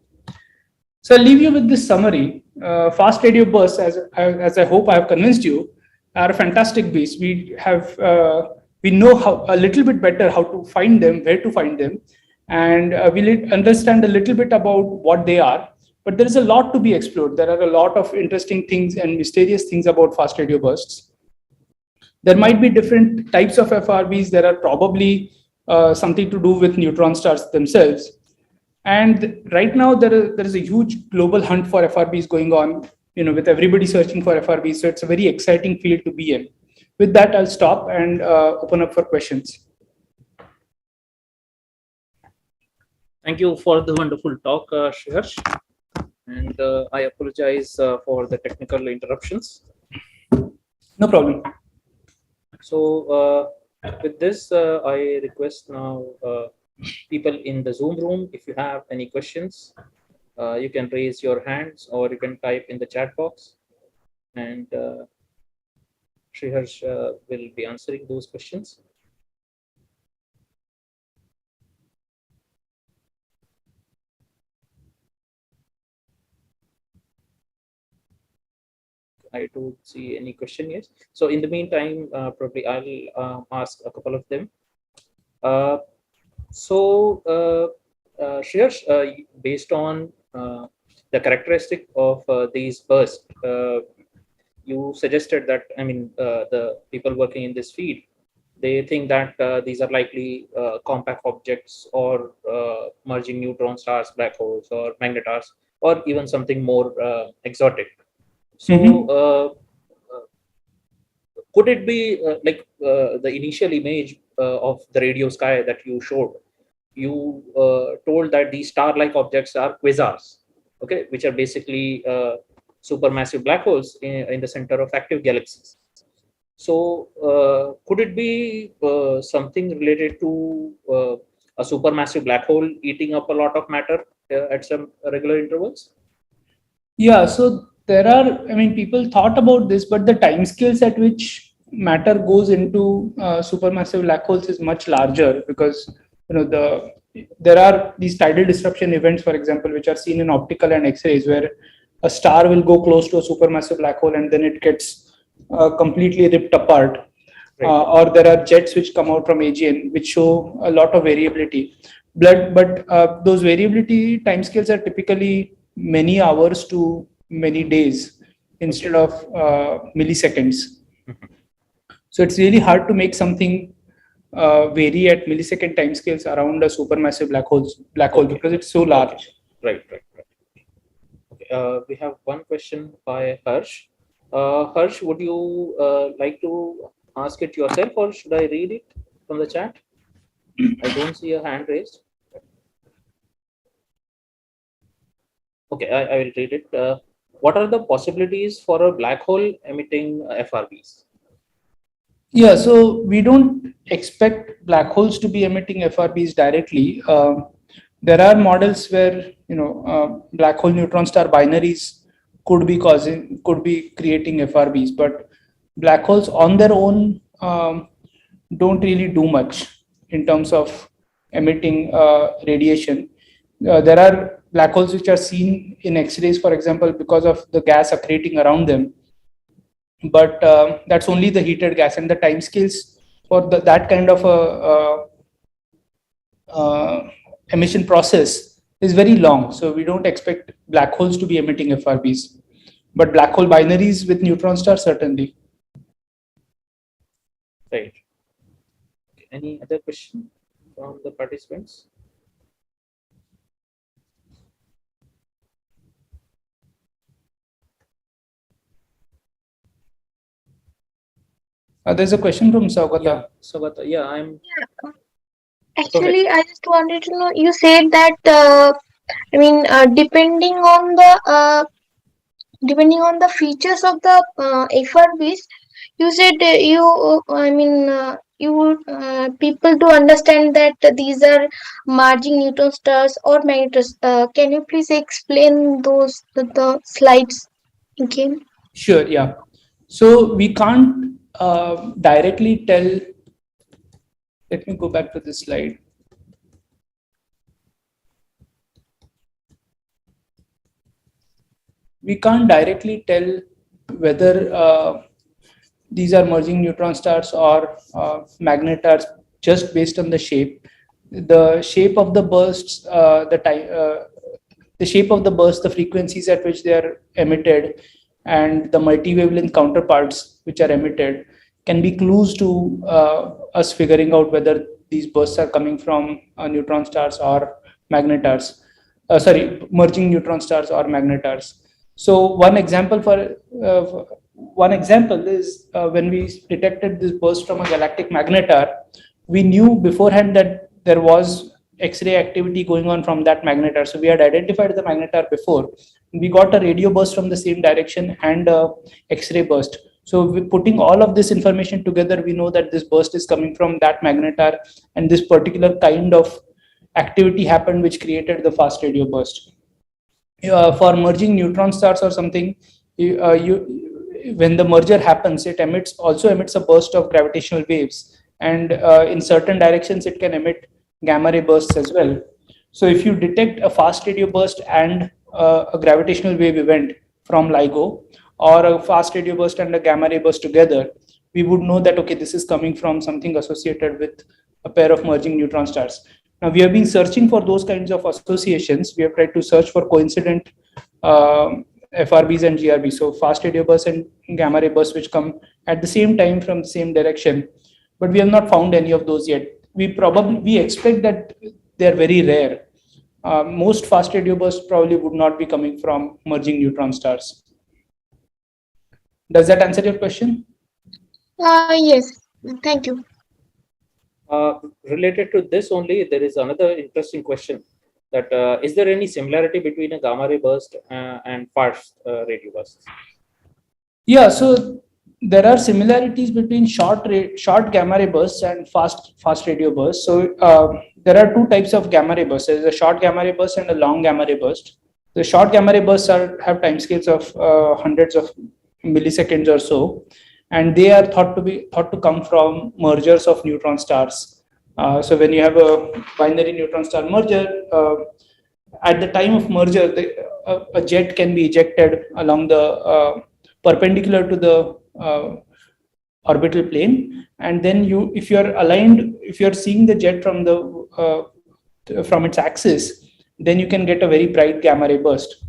S3: So I'll leave you with this summary. Fast radio bursts, as I hope I have convinced you, are a fantastic beast. We know a little bit better how to find them, where to find them, and we'll understand a little bit about what they are. But there is a lot to be explored. There are a lot of interesting things and mysterious things about fast radio bursts. There might be different types of FRBs. There are probably something to do with neutron stars themselves. And right now, there is a huge global hunt for FRBs going on, with everybody searching for FRBs. So it's a very exciting field to be in. With that, I'll stop and open up for questions.
S1: Thank you for the wonderful talk, Shriharsh. And I apologize for the technical interruptions.
S3: No problem.
S1: So with this, I request now people in the Zoom room, if you have any questions, you can raise your hands or you can type in the chat box, and Shriharsh will be answering those questions. I don't see any question yet. So in the meantime, probably I'll ask a couple of them. Shriharsh, based on the characteristic of these bursts, you suggested that, I mean, the people working in this field, they think that these are likely compact objects or merging neutron stars, black holes, or magnetars, or even something more exotic. So, could it be the initial image of the radio sky that you showed? You told that these star-like objects are quasars, okay, which are basically supermassive black holes in the center of active galaxies. So, could it be something related to a supermassive black hole eating up a lot of matter at some regular intervals?
S3: Yeah, so there are, I mean, people thought about this, but the timescales at which matter goes into supermassive black holes is much larger because there are these tidal disruption events, for example, which are seen in optical and X-rays, where a star will go close to a supermassive black hole and then it gets completely ripped apart.
S1: Right.
S3: Or there are jets which come out from AGN which show a lot of variability. But those variability timescales are typically many hours to many days instead of milliseconds. So it's really hard to make something vary at millisecond timescales around a supermassive black hole because it's so large.
S1: Right. Okay, we have one question by Harsh. Harsh, would you like to ask it yourself, or should I read it from the chat? I don't see a hand raised. Okay, I will read it. What are the possibilities for a black hole emitting FRBs?
S3: Yeah, so we don't expect black holes to be emitting FRBs directly. There are models where black hole neutron star binaries could be creating FRBs, but black holes on their own don't really do much in terms of emitting radiation. There are black holes which are seen in X-rays, for example, because of the gas accreting around them. But that's only the heated gas, and the timescales for that kind of a emission process is very long. So we don't expect black holes to be emitting FRBs, but black hole binaries with neutron stars certainly.
S1: Right. Any other question from the participants?
S3: There's a question from Saugata.
S1: Saugata, yeah, I'm.
S4: Actually, I just wanted to know. You said that depending on the features of the FRBs, you said people to understand that these are merging neutron stars or magnetars. Can you please explain those the slides again?
S3: Sure, yeah. So we can't directly tell. Let me go back to this slide. We can't directly tell whether these are merging neutron stars or magnetars just based on the shape. The shape of the bursts, the shape of the burst, the frequencies at which they are emitted, and the multi-wavelength counterparts which are emitted can be clues to us figuring out whether these bursts are coming from neutron stars or magnetars. Merging neutron stars or magnetars. So one example is when we detected this burst from a galactic magnetar, we knew beforehand that there was X-ray activity going on from that magnetar. So we had identified the magnetar before. We got a radio burst from the same direction and a X-ray burst. So putting all of this information together, we know that this burst is coming from that magnetar, and this particular kind of activity happened which created the fast radio burst. For merging neutron stars or something, when the merger happens, it also emits a burst of gravitational waves, and in certain directions it can emit gamma ray bursts as well. So if you detect a fast radio burst and a gravitational wave event from LIGO, or a fast radio burst and a gamma ray burst together, we would know that, okay, this is coming from something associated with a pair of merging neutron stars. Now, we have been searching for those kinds of associations. We have tried to search for coincident FRBs and GRBs, so fast radio bursts and gamma ray bursts, which come at the same time from the same direction. But we have not found any of those yet. We expect that they're very rare. Most fast radio bursts probably would not be coming from merging neutron stars. Does that answer your question?
S4: Yes. Thank you.
S1: Related to this only, there is another interesting question that is there any similarity between a gamma ray burst and fast radio bursts?
S3: Yeah, so there are similarities between short gamma ray bursts and fast radio bursts. So there are two types of gamma ray bursts. There's a short gamma ray burst and a long gamma ray burst. The short gamma ray bursts have timescales of hundreds of milliseconds or so, and they are thought to come from mergers of neutron stars. So when you have a binary neutron star merger, at the time of merger, a jet can be ejected along the perpendicular to the orbital plane, and then if you're seeing the jet from its axis, then you can get a very bright gamma ray burst.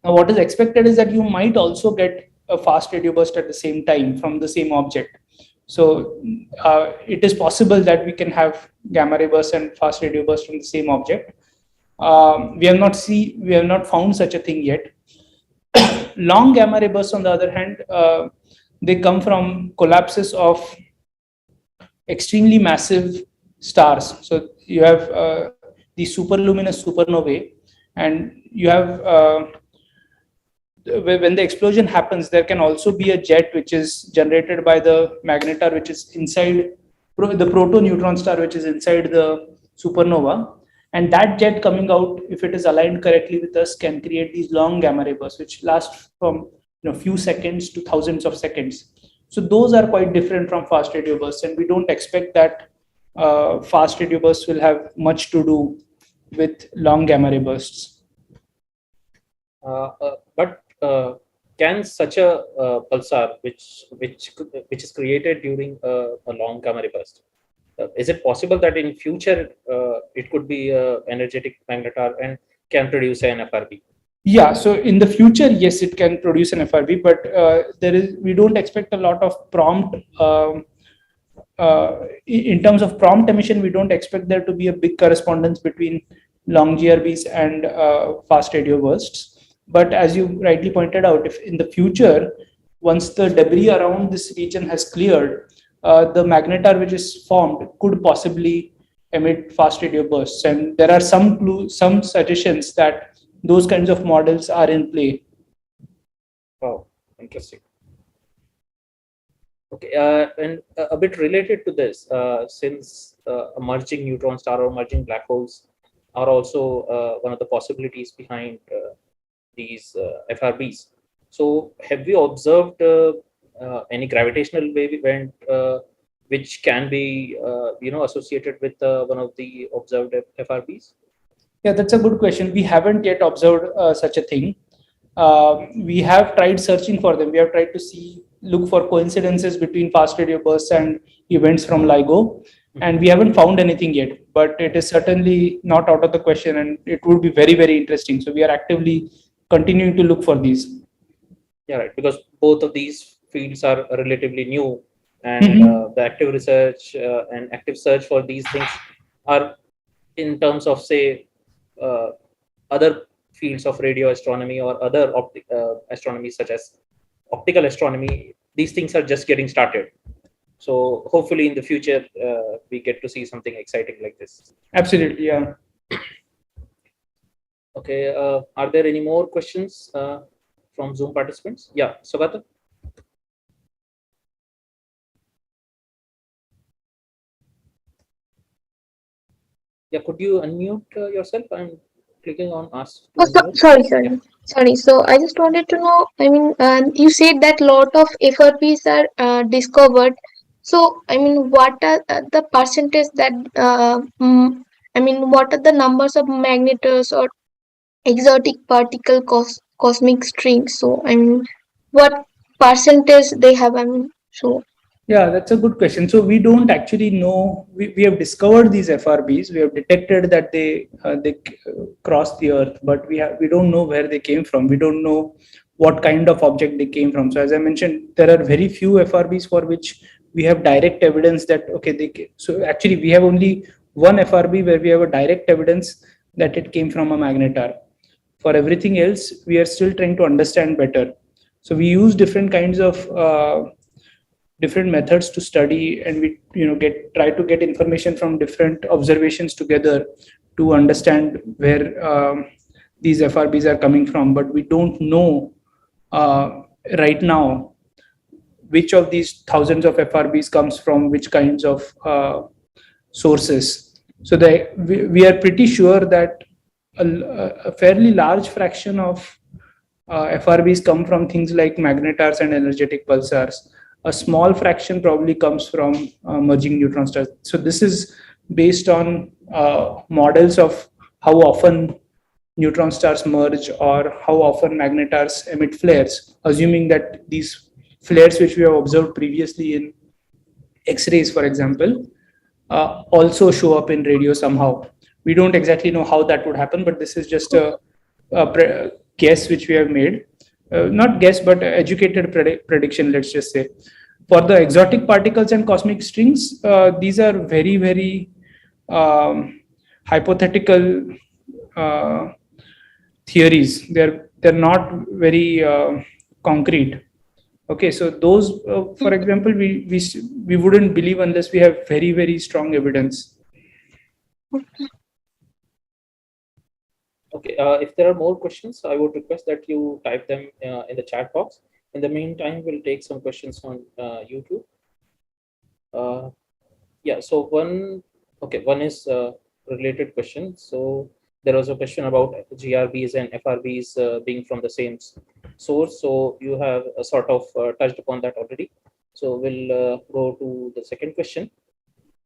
S3: Now, what is expected is that you might also get a fast radio burst at the same time from the same object. So it is possible that we can have gamma ray burst and fast radio burst from the same object. We have not found such a thing yet. Long gamma ray bursts, on the other hand, they come from collapses of extremely massive stars. So you have these superluminous supernovae, and you have when the explosion happens, there can also be a jet which is generated by the magnetar, which is inside the proto-neutron star, which is inside the supernova. And that jet coming out, if it is aligned correctly with us, can create these long gamma ray bursts, which last from few seconds to thousands of seconds. So those are quite different from fast radio bursts, and we don't expect that fast radio bursts will have much to do with long gamma ray bursts.
S1: But can such a pulsar, which is created during a long gamma ray burst, is it possible that in future it could be a energetic magnetar and can produce an FRB?
S3: Yeah, so in the future, yes, it can produce an FRB, but we don't expect a lot of prompt. In terms of prompt emission, we don't expect there to be a big correspondence between long GRBs and fast radio bursts. But as you rightly pointed out, if in the future, once the debris around this region has cleared, the magnetar which is formed could possibly emit fast radio bursts. And there are some suggestions that those kinds of models are in play.
S1: Wow, interesting. Okay, and a bit related to this, since emerging neutron star or emerging black holes are also one of the possibilities behind these FRBs. So have we observed any gravitational wave event which can be associated with one of the observed FRBs?
S3: Yeah, that's a good question. We haven't yet observed such a thing. We have tried searching for them. We have tried to look for coincidences between fast radio bursts and events from LIGO, and we haven't found anything yet. But it is certainly not out of the question, and it would be very, very interesting. So we are actively continuing to look for these.
S1: Yeah, right. Because both of these fields are relatively new, and the active research and active search for these things are, in terms of say other fields of radio astronomy or other astronomy such as optical astronomy, these things are just getting started. So hopefully in the future we get to see something exciting like this.
S3: Absolutely, yeah.
S1: Okay, are there any more questions from Zoom participants? Yeah, Sugata. Yeah, could you unmute yourself? I'm clicking on ask.
S4: Sorry. So I just wanted to know, I mean, you said that lot of FRBs are discovered. So, I mean, what are the percentage that, what are the numbers of magnetars or exotic particle cosmic streams? So, I mean, what percentage they have, so.
S3: Yeah, that's a good question. So we don't actually know. We have discovered these FRBs. We have detected that they cross the Earth, but we don't know where they came from. We don't know what kind of object they came from. So as I mentioned, there are very few FRBs for which we have direct evidence that so actually we have only one FRB where we have a direct evidence that it came from a magnetar. For everything else, we are still trying to understand better. So we use different kinds of different methods to study, and we try to get information from different observations together to understand where these FRBs are coming from. But we don't know right now which of these thousands of FRBs comes from which kinds of sources. So we are pretty sure that a fairly large fraction of FRBs come from things like magnetars and energetic pulsars. A small fraction probably comes from merging neutron stars. So this is based on models of how often neutron stars merge or how often magnetars emit flares, assuming that these flares which we have observed previously in X-rays, for example, also show up in radio somehow. We don't exactly know how that would happen, but this is just a guess which we have made. Not guess, but educated prediction, let's just say. For the exotic particles and cosmic strings, these are very, very hypothetical theories. They're not very concrete. Okay, so those, for example, we wouldn't believe unless we have very, very strong evidence.
S1: Okay, if there are more questions, I would request that you type them in the chat box. In the meantime, we'll take some questions on YouTube. Yeah, so one is a related question. So there was a question about GRBs and FRBs being from the same source. So you have sort of touched upon that already. So we'll go to the second question.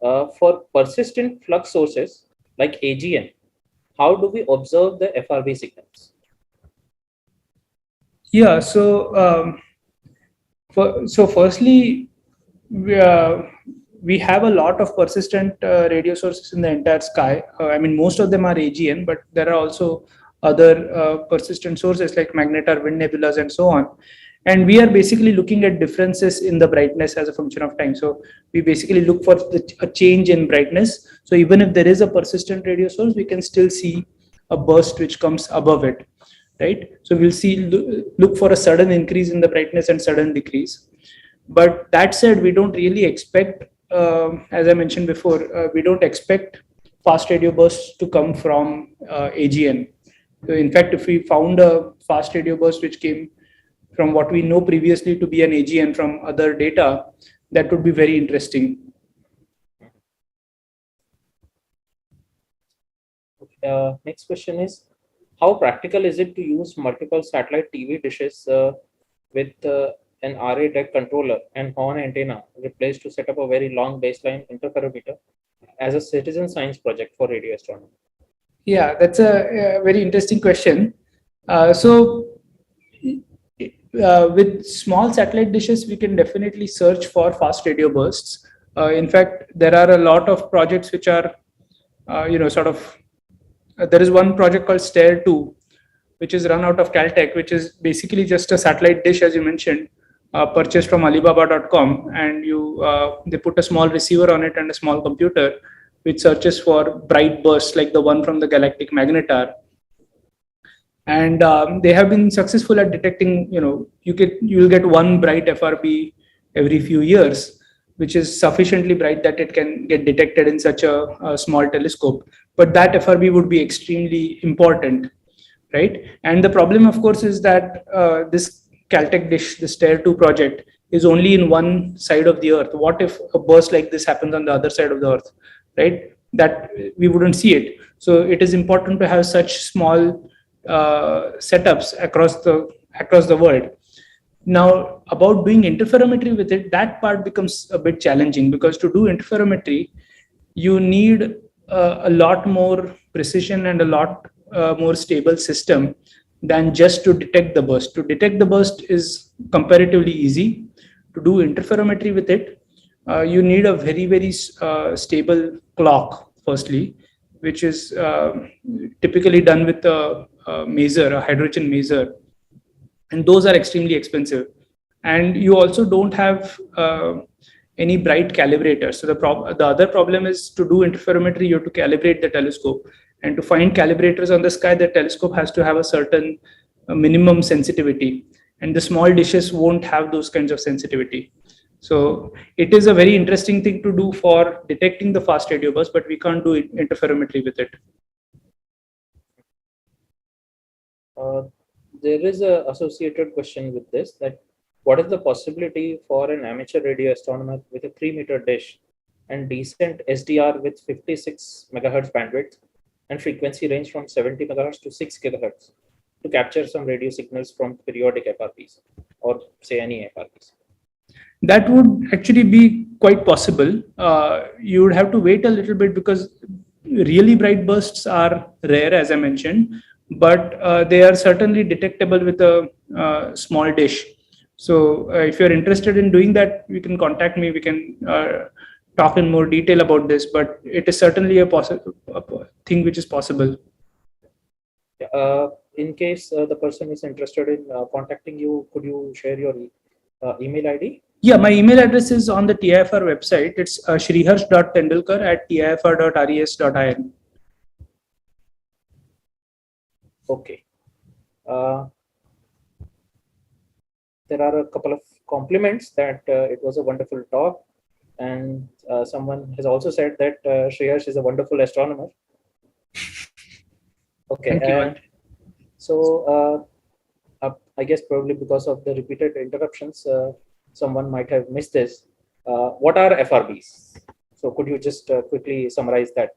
S1: For persistent flux sources like AGN, how do we observe the FRB signals?
S3: Yeah, so firstly, we have a lot of persistent radio sources in the entire sky. I mean, most of them are AGN, but there are also other persistent sources like magnetar, wind nebulas, and so on. And we are basically looking at differences in the brightness as a function of time. So we basically look for a change in brightness. So even if there is a persistent radio source, we can still see a burst which comes above it, right? So we'll look for a sudden increase in the brightness and sudden decrease. But that said, we don't really expect, as I mentioned before, we don't expect fast radio bursts to come from AGN. So in fact, if we found a fast radio burst which came from what we know previously to be an AGN from other data, that would be very interesting.
S1: Next question is, how practical is it to use multiple satellite TV dishes with an RA deck controller and horn antenna replaced to set up a very long baseline interferometer as a citizen science project for radio astronomy?
S3: Yeah, that's a very interesting question. With small satellite dishes, we can definitely search for fast radio bursts. In fact, there are a lot of projects which are, there is one project called STARE-2, which is run out of Caltech, which is basically just a satellite dish, as you mentioned, purchased from Alibaba.com, and they put a small receiver on it and a small computer, which searches for bright bursts like the one from the Galactic Magnetar. And they have been successful at detecting, you'll get one bright FRB every few years, which is sufficiently bright that it can get detected in such a small telescope. But that FRB would be extremely important, right? And the problem, of course, is that this Caltech dish, the STARE-2 project, is only in one side of the Earth. What if a burst like this happens on the other side of the Earth, right? That we wouldn't see it. So it is important to have such small setups across the world. Now, about doing interferometry with it, that part becomes a bit challenging, because to do interferometry, you need a lot more precision and a lot more stable system than just to detect the burst. To detect the burst is comparatively easy. To do interferometry with it, you need a very stable clock, firstly, which is typically done with a hydrogen maser, and those are extremely expensive. And you also don't have any bright calibrators. So the other problem is, to do interferometry, you have to calibrate the telescope, and to find calibrators on the sky, the telescope has to have a certain minimum sensitivity, and the small dishes won't have those kinds of sensitivity. So it is a very interesting thing to do for detecting the fast radio bursts, but we can't do interferometry with it.
S1: There is a associated question with this, that what is the possibility for an amateur radio astronomer with a 3-meter dish and decent SDR with 56 megahertz bandwidth and frequency range from 70 megahertz to 6 gigahertz to capture some radio signals from periodic FRBs, or say any FRBs?
S3: That would actually be quite possible. You would have to wait a little bit, because really bright bursts are rare, as I mentioned, but they are certainly detectable with a small dish. So if you're interested in doing that, you can contact me. We can talk in more detail about this, but it is certainly a thing which is possible.
S1: In case the person is interested in contacting you, could you share your email ID?
S3: Yeah, my email address is on the TIFR website. It's shriharsh.tendulkar@tifr.res.in.
S1: Okay. There are a couple of compliments that it was a wonderful talk, and someone has also said that Shriharsh is a wonderful astronomer. Okay.
S3: Thank you.
S1: So I guess probably because of the repeated interruptions, someone might have missed this. What are FRBs? So could you just quickly summarize that?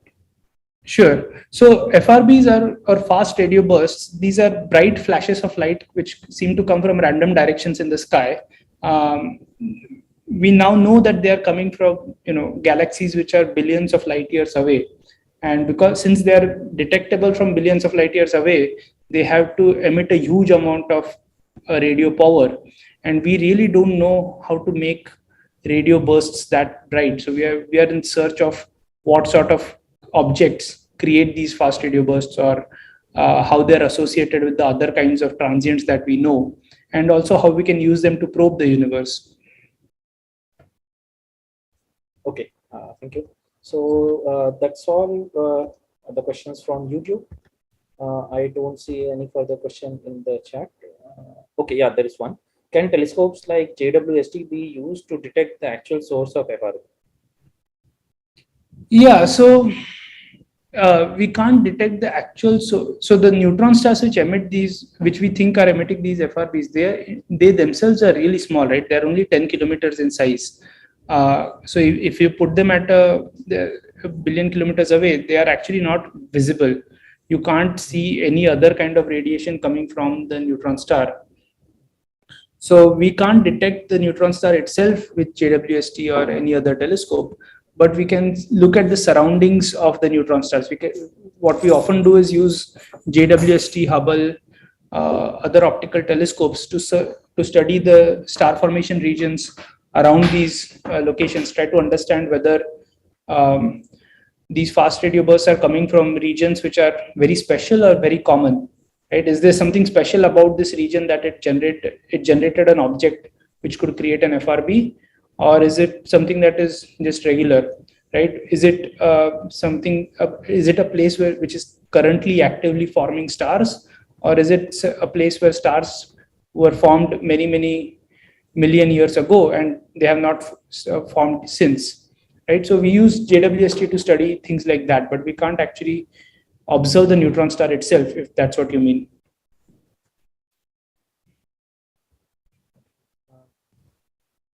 S3: Sure. So FRBs are fast radio bursts. These are bright flashes of light which seem to come from random directions in the sky. We now know that they are coming from galaxies which are billions of light years away, and since they are detectable from billions of light years away, they have to emit a huge amount of radio power, and we really don't know how to make radio bursts that bright. So we are in search of what sort of objects create these fast radio bursts, or how they're associated with the other kinds of transients that we know, and also how we can use them to probe the universe.
S1: Okay, thank you. So that's all the questions from YouTube. I don't see any further question in the chat. Okay, yeah, there is one. Can telescopes like JWST be used to detect the actual source of FRB?
S3: Yeah, so we can't detect the actual. So the neutron stars which emit these, which we think are emitting these FRBs, they themselves are really small, right? They're only 10 kilometers in size. So if you put them at a billion kilometers away, they are actually not visible. You can't see any other kind of radiation coming from the neutron star. So we can't detect the neutron star itself with JWST or any other telescope, but we can look at the surroundings of the neutron stars. What we often do is use JWST, Hubble, other optical telescopes to study the star formation regions around these locations, try to understand whether these fast radio bursts are coming from regions which are very special or very common. Right? Is there something special about this region that it generated an object which could create an FRB, or is it something that is just regular? Right? Is it is it a place which is currently actively forming stars, or is it a place where stars were formed many million years ago and they have not formed since? Right? So we use JWST to study things like that, but we can't actually observe the neutron star itself, if that's what you mean.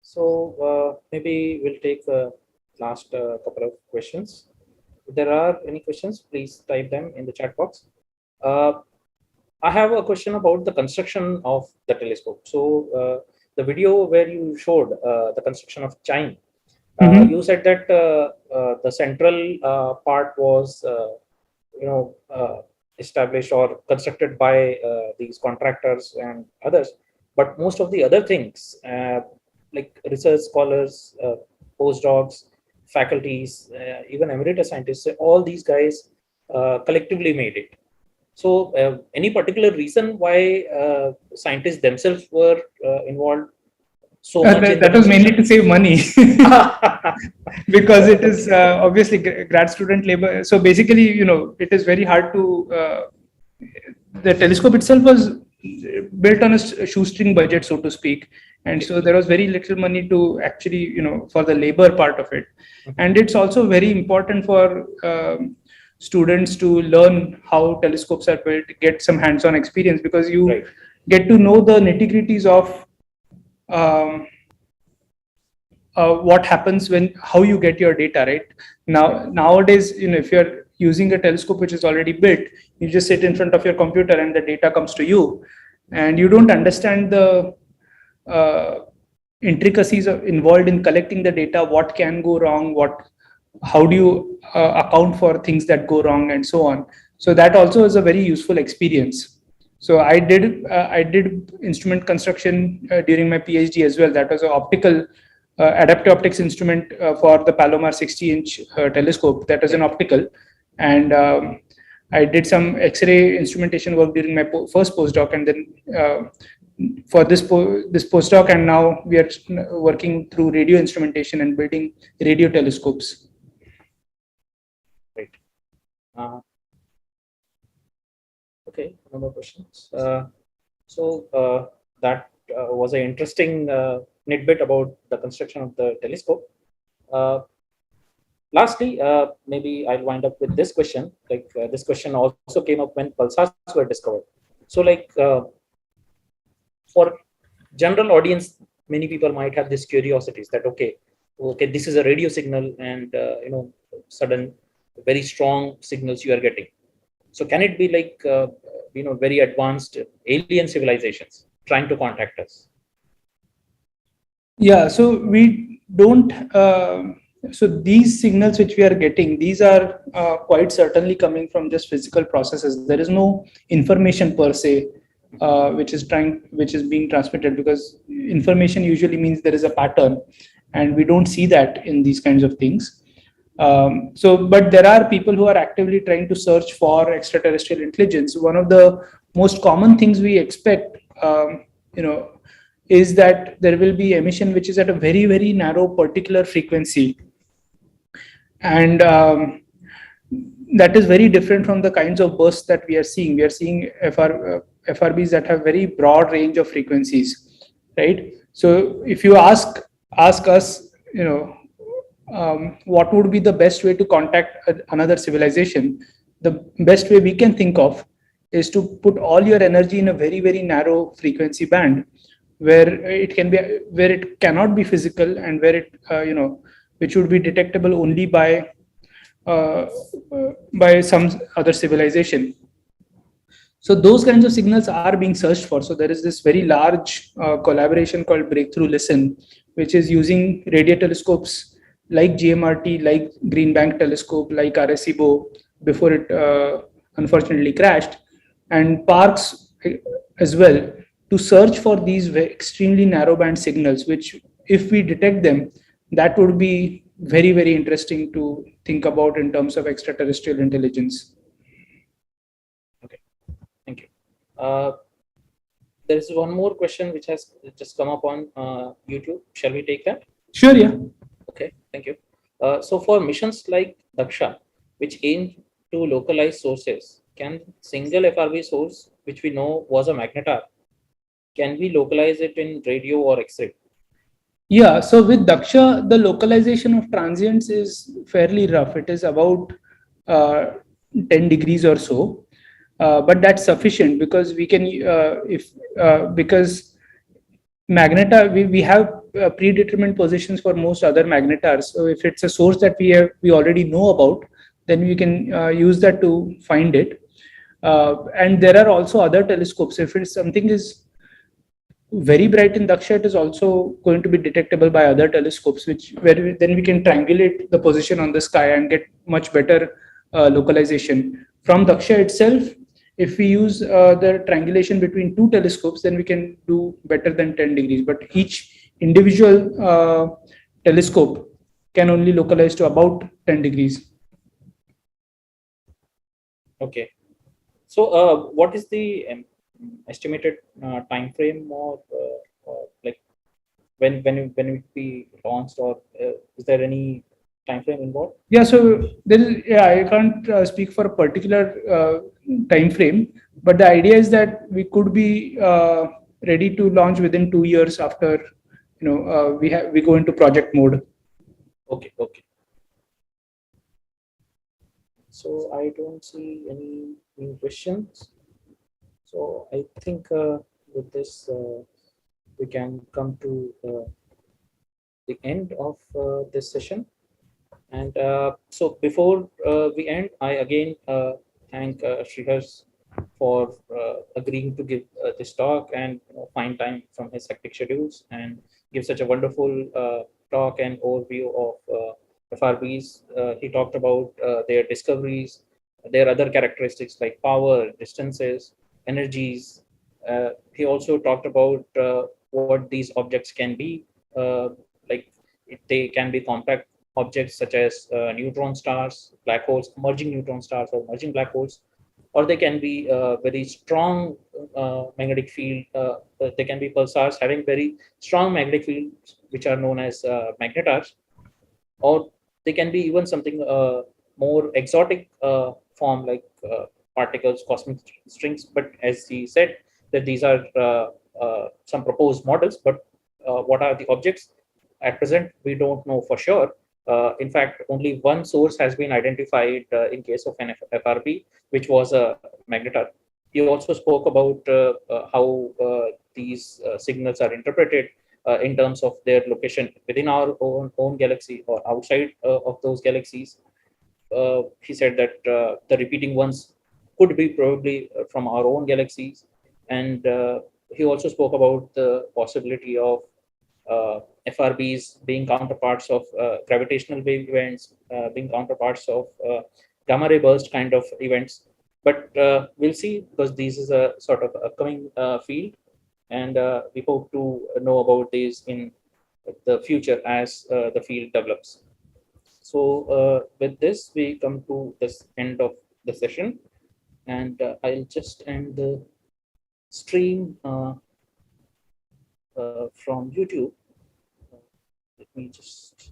S1: So maybe we'll take the last couple of questions. If there are any questions, please type them in the chat box. I have a question about the construction of the telescope. So the video where you showed the construction of Chime, you said that the central part was established or constructed by these contractors and others, but most of the other things, like research scholars, postdocs, faculties, even emeritus scientists, all these guys collectively made it. So any particular reason why scientists themselves were involved so much in
S3: that was mainly to save money. Because it is obviously grad student labor. So basically, it is very hard to. The telescope itself was built on a shoestring budget, so to speak, and so there was very little money to actually, for the labor part of it. And it's also very important for students to learn how telescopes are built, get some hands-on experience, because you get to know the nitty-gritties of what happens how you get your data. Right nowadays, if you're using a telescope which is already built, you just sit in front of your computer and the data comes to you, and you don't understand the intricacies involved in collecting the data, what can go wrong, how do you account for things that go wrong, and so on. So that also is a very useful experience. So I did instrument construction during my PhD as well. That was an optical adaptive optics instrument for the Palomar 60-inch telescope. That was an optical, and I did some X-ray instrumentation work during my first postdoc, and then for this postdoc, and now we are working through radio instrumentation and building radio telescopes.
S1: Right. Okay, no more questions. So that was an interesting tidbit about the construction of the telescope. Lastly, maybe I'll wind up with this question. This question also came up when pulsars were discovered. So for general audience, many people might have this curiosities that okay, this is a radio signal, and sudden very strong signals you are getting. So can it be very advanced alien civilizations trying to contact us?
S3: Yeah, so we don't. So these signals which we are getting, these are quite certainly coming from just physical processes. There is no information per se which is being transmitted, because information usually means there is a pattern, and we don't see that in these kinds of things. But there are people who are actively trying to search for extraterrestrial intelligence. One of the most common things we expect, is that there will be emission which is at a very, very narrow particular frequency. And that is very different from the kinds of bursts that we are seeing. We are seeing FRBs that have very broad range of frequencies, right? So if you ask us, what would be the best way to contact another civilization, the best way we can think of is to put all your energy in a very, very narrow frequency band, where it cannot be physical, and where it which would be detectable only by some other civilization. So those kinds of signals are being searched for. So there is this very large collaboration called Breakthrough Listen, which is using radio telescopes like GMRT, like Green Bank Telescope, like Arecibo, before it unfortunately crashed, and Parkes as well, to search for these extremely narrowband signals, which if we detect them, that would be very, very interesting to think about in terms of extraterrestrial intelligence.
S1: Okay, thank you. There is one more question which has just come up on YouTube. Shall we take that?
S3: Sure, yeah.
S1: Okay, thank you. So for missions like Daksha, which aim to localize sources, can single FRB source, which we know was a magnetar, can we localize it in radio or X-ray?
S3: Yeah, so with Daksha, the localization of transients is fairly rough. It is about 10 degrees or so, but that's sufficient, because we can, because magnetar, we have predetermined positions for most other magnetars. So if it's a source that we already know about, then we can use that to find it. And there are also other telescopes. If it's something is very bright in Daksha, it is also going to be detectable by other telescopes, then we can triangulate the position on the sky and get much better localization. From Daksha itself, if we use the triangulation between two telescopes, then we can do better than 10 degrees. But each individual telescope can only localize to about 10 degrees.
S1: Okay. So, what is the estimated time frame or like when it be launched, or is there any time frame involved?
S3: Yeah, so there is, yeah, I can't speak for a particular time frame, but the idea is that we could be ready to launch within 2 years after, we go into project mode.
S1: Okay, okay. So I don't see any new questions. So I think with this we can come to the end of this session. And so before we end, I again thank Shriharsh for agreeing to give this talk and find time from his hectic schedules and give such a wonderful talk and overview of FRBs. He talked about their discoveries, their other characteristics like power, distances, energies. He also talked about what these objects can be, like they can be compact objects such as neutron stars, black holes, emerging neutron stars, or emerging black holes, or they can be very strong magnetic field. They can be pulsars having very strong magnetic fields, which are known as magnetars, or they can be even something more exotic form like particles, cosmic strings. But as he said, that these are some proposed models, but what are the objects? At present, we don't know for sure. In fact, only one source has been identified in case of an FRB, which was a magnetar. He also spoke about how these signals are interpreted in terms of their location within our own galaxy or outside of those galaxies. He said that the repeating ones could be probably from our own galaxies. And he also spoke about the possibility of FRBs being counterparts of gravitational wave events, being counterparts of gamma ray burst kind of events. But we'll see, because this is a sort of upcoming field, and we hope to know about these in the future as the field develops. So with this, we come to this end of the session, and I'll just end the stream from YouTube. Let me just